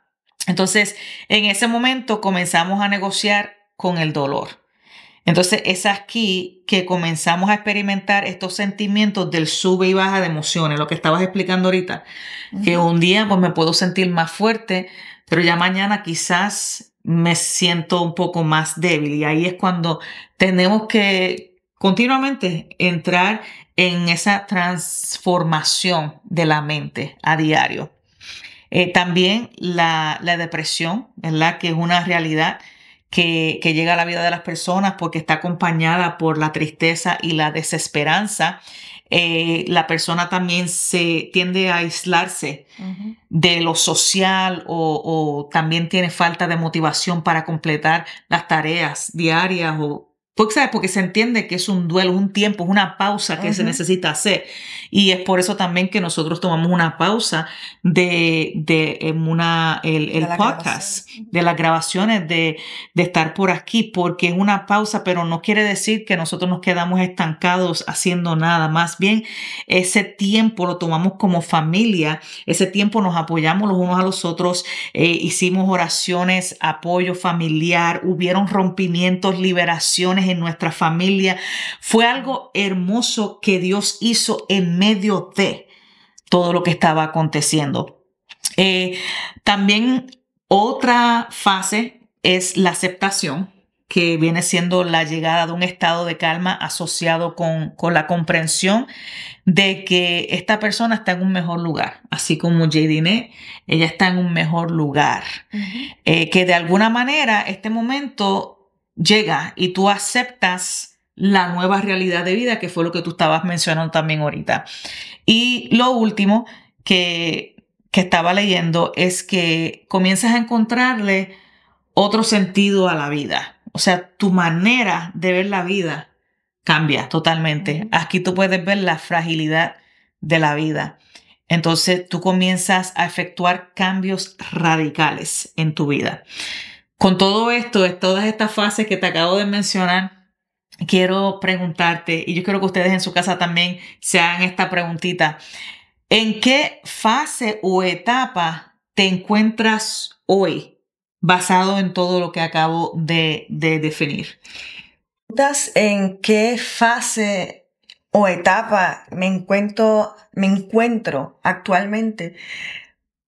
Entonces, en ese momento comenzamos a negociar con el dolor. Entonces es aquí que comenzamos a experimentar estos sentimientos del sube y baja de emociones, lo que estabas explicando ahorita, que un día pues me puedo sentir más fuerte, pero ya mañana quizás me siento un poco más débil y ahí es cuando tenemos que continuamente entrar en esa transformación de la mente a diario. También la depresión, ¿verdad? Que es una realidad que llega a la vida de las personas porque está acompañada por la tristeza y la desesperanza. La persona también se tiende a aislarse de lo social o también tiene falta de motivación para completar las tareas diarias porque se entiende que es un duelo, un tiempo, es una pausa que se necesita hacer. Y es por eso también que nosotros tomamos una pausa el podcast, de las grabaciones, de estar por aquí, porque es una pausa, pero no quiere decir que nosotros nos quedamos estancados haciendo nada. Más bien, ese tiempo lo tomamos como familia, ese tiempo nos apoyamos los unos a los otros, hicimos oraciones, apoyo familiar, hubieron rompimientos, liberaciones en nuestra familia. Fue algo hermoso que Dios hizo en medio de todo lo que estaba aconteciendo. También otra fase es la aceptación, que viene siendo la llegada de un estado de calma asociado con la comprensión de que esta persona está en un mejor lugar, así como Jadinet, ella está en un mejor lugar, que de alguna manera este momento llega y tú aceptas la nueva realidad de vida, que fue lo que tú estabas mencionando también ahorita. Y lo último que estaba leyendo es que comienzas a encontrarle otro sentido a la vida. O sea, tu manera de ver la vida cambia totalmente. Aquí tú puedes ver la fragilidad de la vida. Entonces tú comienzas a efectuar cambios radicales en tu vida. Con todo esto, de todas estas fases que te acabo de mencionar, quiero preguntarte, y yo quiero que ustedes en su casa también se hagan esta preguntita. ¿En qué fase o etapa te encuentras hoy, basado en todo lo que acabo de definir? ¿En qué fase o etapa me encuentro actualmente?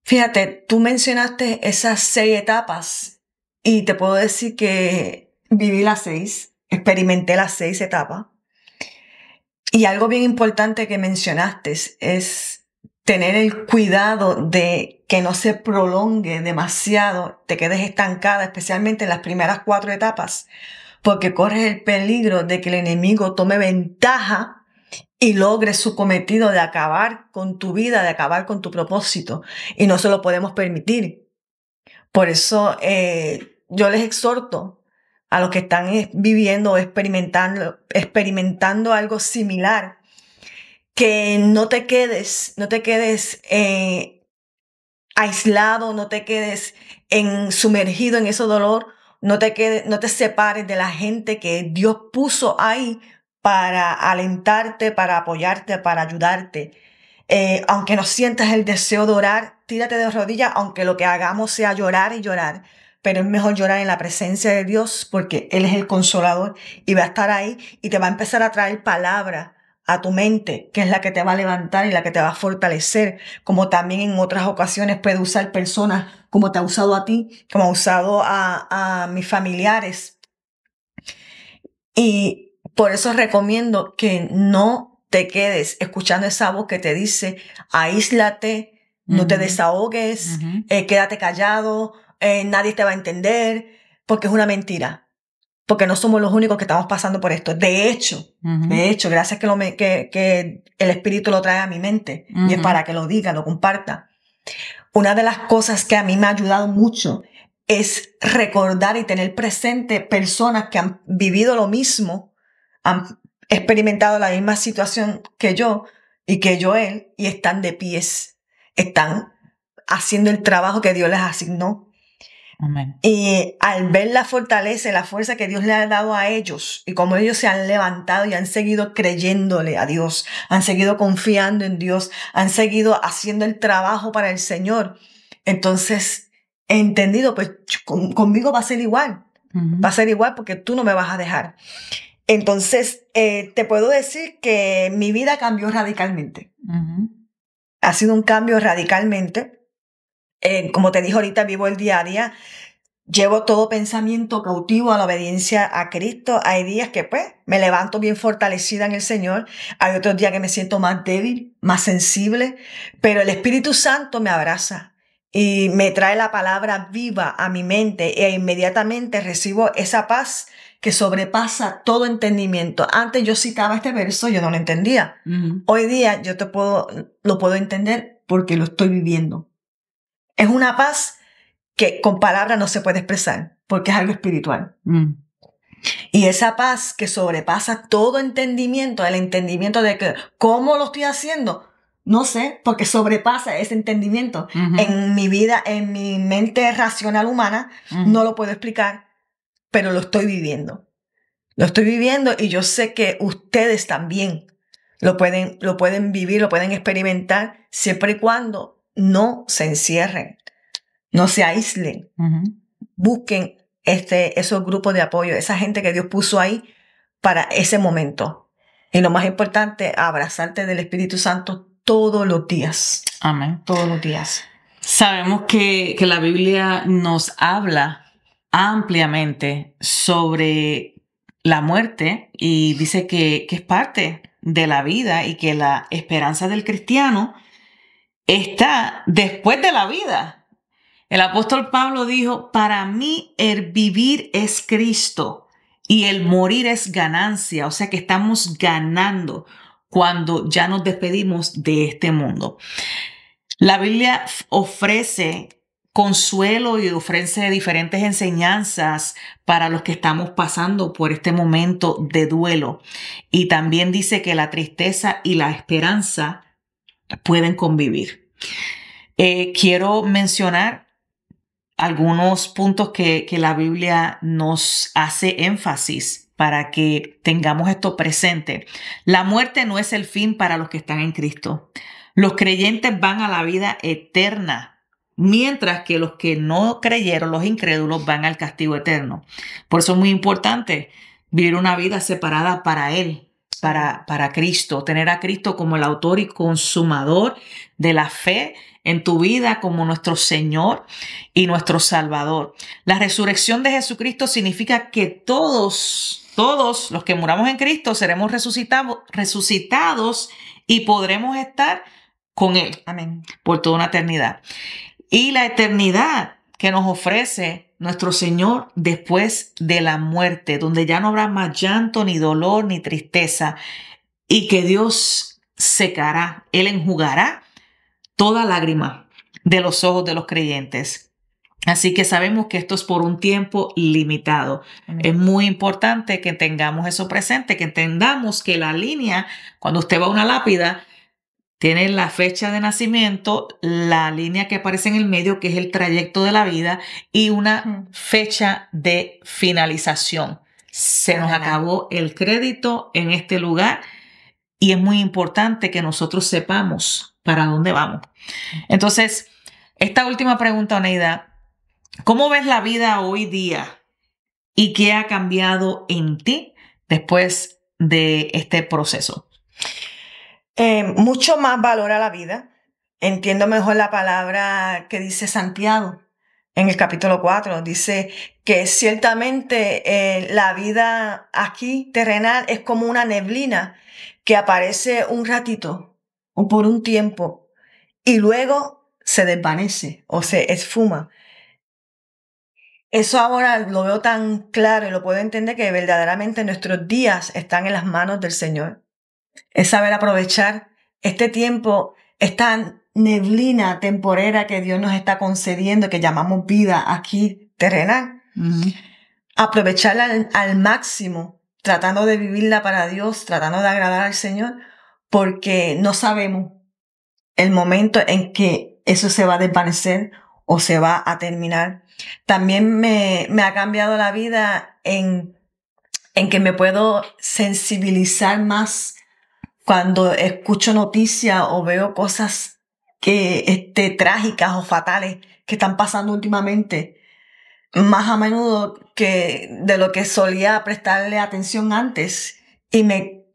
Fíjate, tú mencionaste esas 6 etapas y te puedo decir que viví las 6, experimenté las 6 etapas. Y algo bien importante que mencionaste es tener el cuidado de que no se prolongue demasiado, te quedes estancada, especialmente en las primeras 4 etapas, porque corres el peligro de que el enemigo tome ventaja y logre su cometido de acabar con tu vida, de acabar con tu propósito. Y no se lo podemos permitir. Por eso yo les exhorto a los que están viviendo o experimentando algo similar, que no te quedes aislado, no te quedes sumergido en ese dolor, no te separes de la gente que Dios puso ahí para alentarte, para apoyarte, para ayudarte. Aunque no sientas el deseo de orar, tírate de rodillas, aunque lo que hagamos sea llorar y llorar. Pero es mejor llorar en la presencia de Dios porque Él es el consolador y va a estar ahí y te va a empezar a traer palabra a tu mente, que es la que te va a levantar y la que te va a fortalecer, como también en otras ocasiones puede usar personas como te ha usado a ti, como ha usado a mis familiares. Y por eso recomiendo que no te quedes escuchando esa voz que te dice, aíslate, no te desahogues, quédate callado, nadie te va a entender, porque es una mentira. Porque no somos los únicos que estamos pasando por esto. De hecho, gracias que el Espíritu lo trae a mi mente. Y es para que lo diga, lo comparta. Una de las cosas que a mí me ha ayudado mucho es recordar y tener presente personas que han vivido lo mismo, han experimentado la misma situación que yo y que Joel, y están de pies, están haciendo el trabajo que Dios les asignó. Amén. Y al ver la fortaleza y la fuerza que Dios le ha dado a ellos y cómo ellos se han levantado y han seguido creyéndole a Dios, han seguido confiando en Dios, han seguido haciendo el trabajo para el Señor. Entonces he entendido, pues conmigo va a ser igual. Va a ser igual porque tú no me vas a dejar. Entonces te puedo decir que mi vida cambió radicalmente. Ha sido un cambio radicalmente. Como te dije ahorita, vivo el día a día. Llevo todo pensamiento cautivo a la obediencia a Cristo. Hay días que pues me levanto bien fortalecida en el Señor. Hay otros días que me siento más débil, más sensible. Pero el Espíritu Santo me abraza y me trae la palabra viva a mi mente e inmediatamente recibo esa paz que sobrepasa todo entendimiento. Antes yo citaba este verso, yo no lo entendía. Hoy día yo lo puedo entender porque lo estoy viviendo. Es una paz que con palabras no se puede expresar, porque es algo espiritual. Y esa paz que sobrepasa todo entendimiento, el entendimiento de que, ¿cómo lo estoy haciendo? No sé, porque sobrepasa ese entendimiento. En mi vida, en mi mente racional humana, no lo puedo explicar, pero lo estoy viviendo. Lo estoy viviendo y yo sé que ustedes también lo pueden vivir, lo pueden experimentar, siempre y cuando no se encierren, no se aíslen. Busquen esos grupos de apoyo, esa gente que Dios puso ahí para ese momento. Y lo más importante, abrazarte del Espíritu Santo todos los días. Amén. Todos los días. Sabemos que la Biblia nos habla ampliamente sobre la muerte y dice que es parte de la vida y que la esperanza del cristiano está después de la vida. El apóstol Pablo dijo, para mí el vivir es Cristo y el morir es ganancia. O sea que estamos ganando cuando ya nos despedimos de este mundo. La Biblia ofrece consuelo y ofrece diferentes enseñanzas para los que estamos pasando por este momento de duelo. Y también dice que la tristeza y la esperanza pueden convivir. Quiero mencionar algunos puntos que la Biblia nos hace énfasis para que tengamos esto presente. La muerte no es el fin para los que están en Cristo. Los creyentes van a la vida eterna, mientras que los que no creyeron, los incrédulos, van al castigo eterno. Por eso es muy importante vivir una vida separada para Él, para Cristo, tener a Cristo como el autor y consumador de la fe en tu vida, como nuestro Señor y nuestro Salvador. La resurrección de Jesucristo significa que todos los que muramos en Cristo seremos resucitados y podremos estar con Él. Amén. Por toda una eternidad. Y la eternidad que nos ofrece nuestro Señor después de la muerte, donde ya no habrá más llanto, ni dolor, ni tristeza, y que Dios secará, Él enjugará toda lágrima de los ojos de los creyentes. Así que sabemos que esto es por un tiempo limitado. Es muy importante que tengamos eso presente, que entendamos que la línea, cuando usted va a una lápida, tiene la fecha de nacimiento, la línea que aparece en el medio, que es el trayecto de la vida, y una fecha de finalización. Se nos acabó el crédito en este lugar y es muy importante que nosotros sepamos para dónde vamos. Entonces, esta última pregunta, Oneida, ¿cómo ves la vida hoy día y qué ha cambiado en ti después de este proceso? Mucho más valor a la vida. Entiendo mejor la palabra que dice Santiago en el capítulo 4. Dice que ciertamente la vida aquí terrenal es como una neblina que aparece un ratito o por un tiempo y luego se desvanece o se esfuma. Eso ahora lo veo tan claro y lo puedo entender, que verdaderamente nuestros días están en las manos del Señor. Es saber aprovechar este tiempo, esta neblina temporera que Dios nos está concediendo, que llamamos vida aquí terrenal. Aprovecharla al máximo, tratando de vivirla para Dios, tratando de agradar al Señor, porque no sabemos el momento en que eso se va a desvanecer o se va a terminar. También me ha cambiado la vida en que me puedo sensibilizar más cuando escucho noticias o veo cosas trágicas o fatales que están pasando últimamente, más a menudo que de lo que solía prestarle atención antes, y me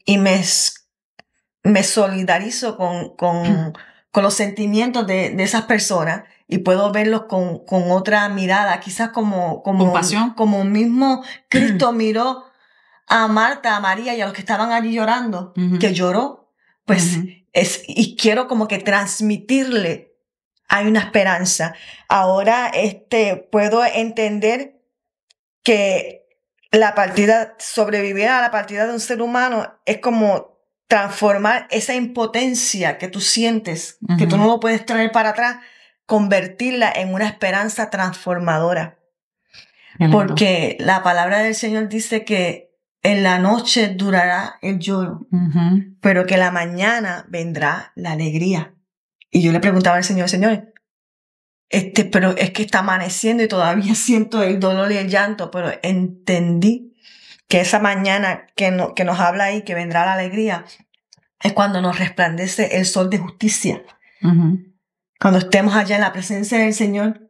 solidarizo con los sentimientos de esas personas y puedo verlos con otra mirada, quizás como compasión, como mismo Cristo miró a Marta, a María y a los que estaban allí llorando, que lloró, pues y quiero como que transmitirle, hay una esperanza. Ahora puedo entender que sobrevivir a la partida de un ser humano es como transformar esa impotencia que tú sientes, que tú no lo puedes traer para atrás, convertirla en una esperanza transformadora. Porque la palabra del Señor dice que en la noche durará el lloro, pero que la mañana vendrá la alegría. Y yo le preguntaba al Señor, pero es que está amaneciendo y todavía siento el dolor y el llanto, pero entendí que esa mañana que nos habla ahí, que vendrá la alegría, es cuando nos resplandece el sol de justicia. Cuando estemos allá en la presencia del Señor,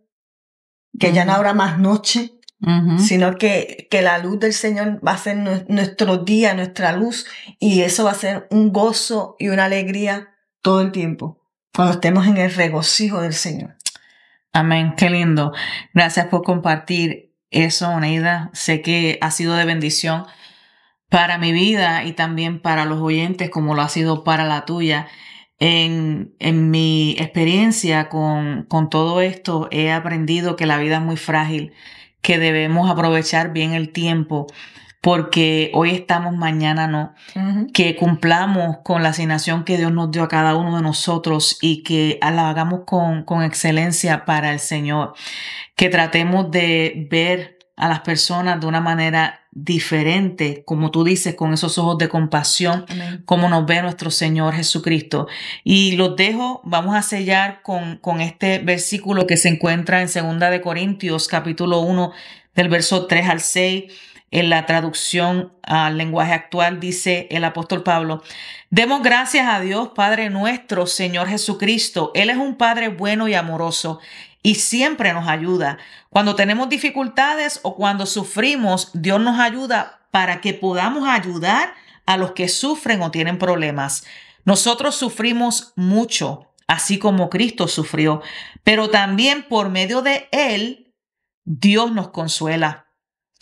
que ya no habrá más noche, sino que la luz del Señor va a ser nuestro día, nuestra luz, y eso va a ser un gozo y una alegría todo el tiempo, cuando estemos en el regocijo del Señor. Amén, qué lindo. Gracias por compartir eso, Oneida. Sé que ha sido de bendición para mi vida y también para los oyentes, como lo ha sido para la tuya. En mi experiencia con todo esto, he aprendido que la vida es muy frágil, que debemos aprovechar bien el tiempo, porque hoy estamos, mañana no. Que cumplamos con la asignación que Dios nos dio a cada uno de nosotros y que la hagamos con excelencia para el Señor. Que tratemos de ver a las personas de una manera diferente, como tú dices, con esos ojos de compasión, como nos ve nuestro Señor Jesucristo. Y los dejo, vamos a sellar con este versículo que se encuentra en 2 de Corintios, capítulo 1, del verso 3 al 6. En la traducción al lenguaje actual dice el apóstol Pablo: demos gracias a Dios, Padre nuestro, Señor Jesucristo. Él es un Padre bueno y amoroso y siempre nos ayuda. Cuando tenemos dificultades o cuando sufrimos, Dios nos ayuda para que podamos ayudar a los que sufren o tienen problemas. Nosotros sufrimos mucho, así como Cristo sufrió, pero también por medio de Él, Dios nos consuela.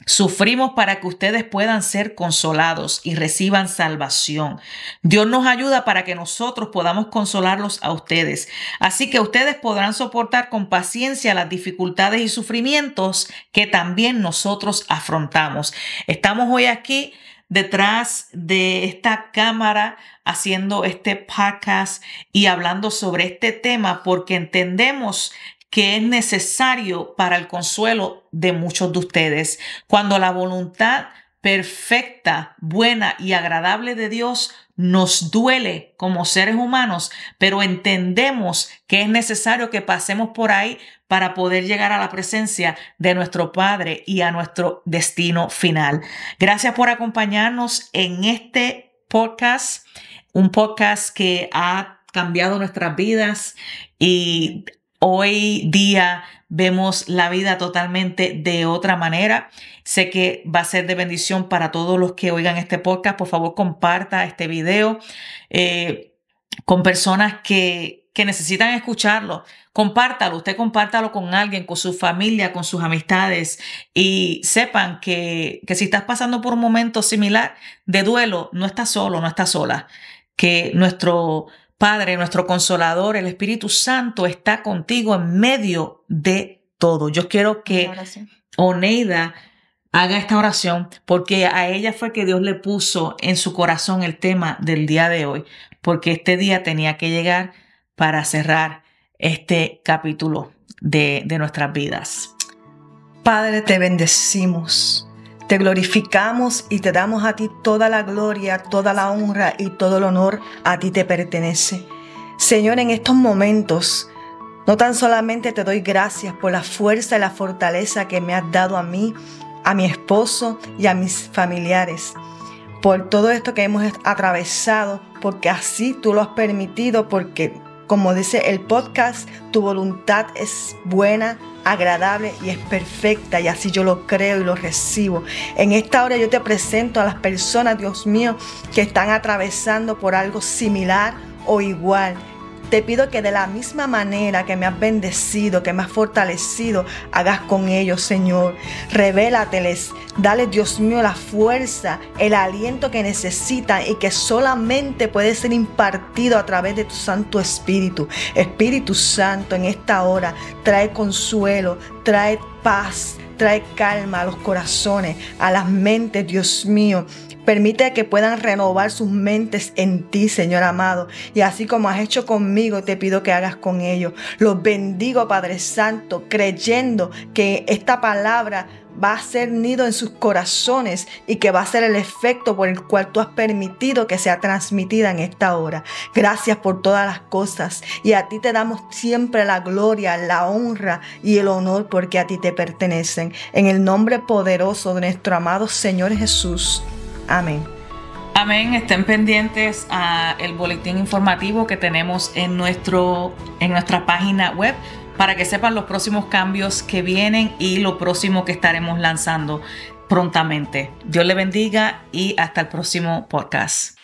Sufrimos para que ustedes puedan ser consolados y reciban salvación. Dios nos ayuda para que nosotros podamos consolarlos a ustedes. Así que ustedes podrán soportar con paciencia las dificultades y sufrimientos que también nosotros afrontamos. Estamos hoy aquí detrás de esta cámara haciendo este podcast y hablando sobre este tema porque entendemos que es necesario para el consuelo de muchos de ustedes. Cuando la voluntad perfecta, buena y agradable de Dios nos duele como seres humanos, pero entendemos que es necesario que pasemos por ahí para poder llegar a la presencia de nuestro Padre y a nuestro destino final. Gracias por acompañarnos en este podcast, un podcast que ha cambiado nuestras vidas y hoy día vemos la vida totalmente de otra manera. Sé que va a ser de bendición para todos los que oigan este podcast. Por favor, comparta este video con personas que necesitan escucharlo. Compártalo, usted compártalo con alguien, con su familia, con sus amistades y sepan que si estás pasando por un momento similar de duelo, no estás solo, no estás sola. Que nuestro Padre, nuestro Consolador, el Espíritu Santo está contigo en medio de todo. Yo quiero que Oneida haga esta oración porque a ella fue que Dios le puso en su corazón el tema del día de hoy, porque este día tenía que llegar para cerrar este capítulo de nuestras vidas. Padre, te bendecimos. Te glorificamos y te damos a ti toda la gloria, toda la honra y todo el honor a ti te pertenece. Señor, en estos momentos, no tan solamente te doy gracias por la fuerza y la fortaleza que me has dado a mí, a mi esposo y a mis familiares, por todo esto que hemos atravesado, porque así tú lo has permitido, porque como dice el podcast, tu voluntad es buena, agradable y es perfecta, y así yo lo creo y lo recibo. En esta hora yo te presento a las personas, Dios mío, que están atravesando por algo similar o igual. Te pido que de la misma manera que me has bendecido, que me has fortalecido, hagas con ellos, Señor. Revélateles, dale, Dios mío, la fuerza, el aliento que necesitan y que solamente puede ser impartido a través de tu Santo Espíritu. Espíritu Santo, en esta hora, trae consuelo, trae paz, trae calma a los corazones, a las mentes, Dios mío. Permite que puedan renovar sus mentes en ti, Señor amado. Y así como has hecho conmigo, te pido que hagas con ellos. Los bendigo, Padre Santo, creyendo que esta palabra va a ser nido en sus corazones y que va a ser el efecto por el cual tú has permitido que sea transmitida en esta hora. Gracias por todas las cosas y a ti te damos siempre la gloria, la honra y el honor porque a ti te pertenecen. En el nombre poderoso de nuestro amado Señor Jesús. Amén. Amén. Estén pendientes a el boletín informativo que tenemos en nuestra página web para que sepan los próximos cambios que vienen y lo próximo que estaremos lanzando prontamente. Dios le bendiga y hasta el próximo podcast.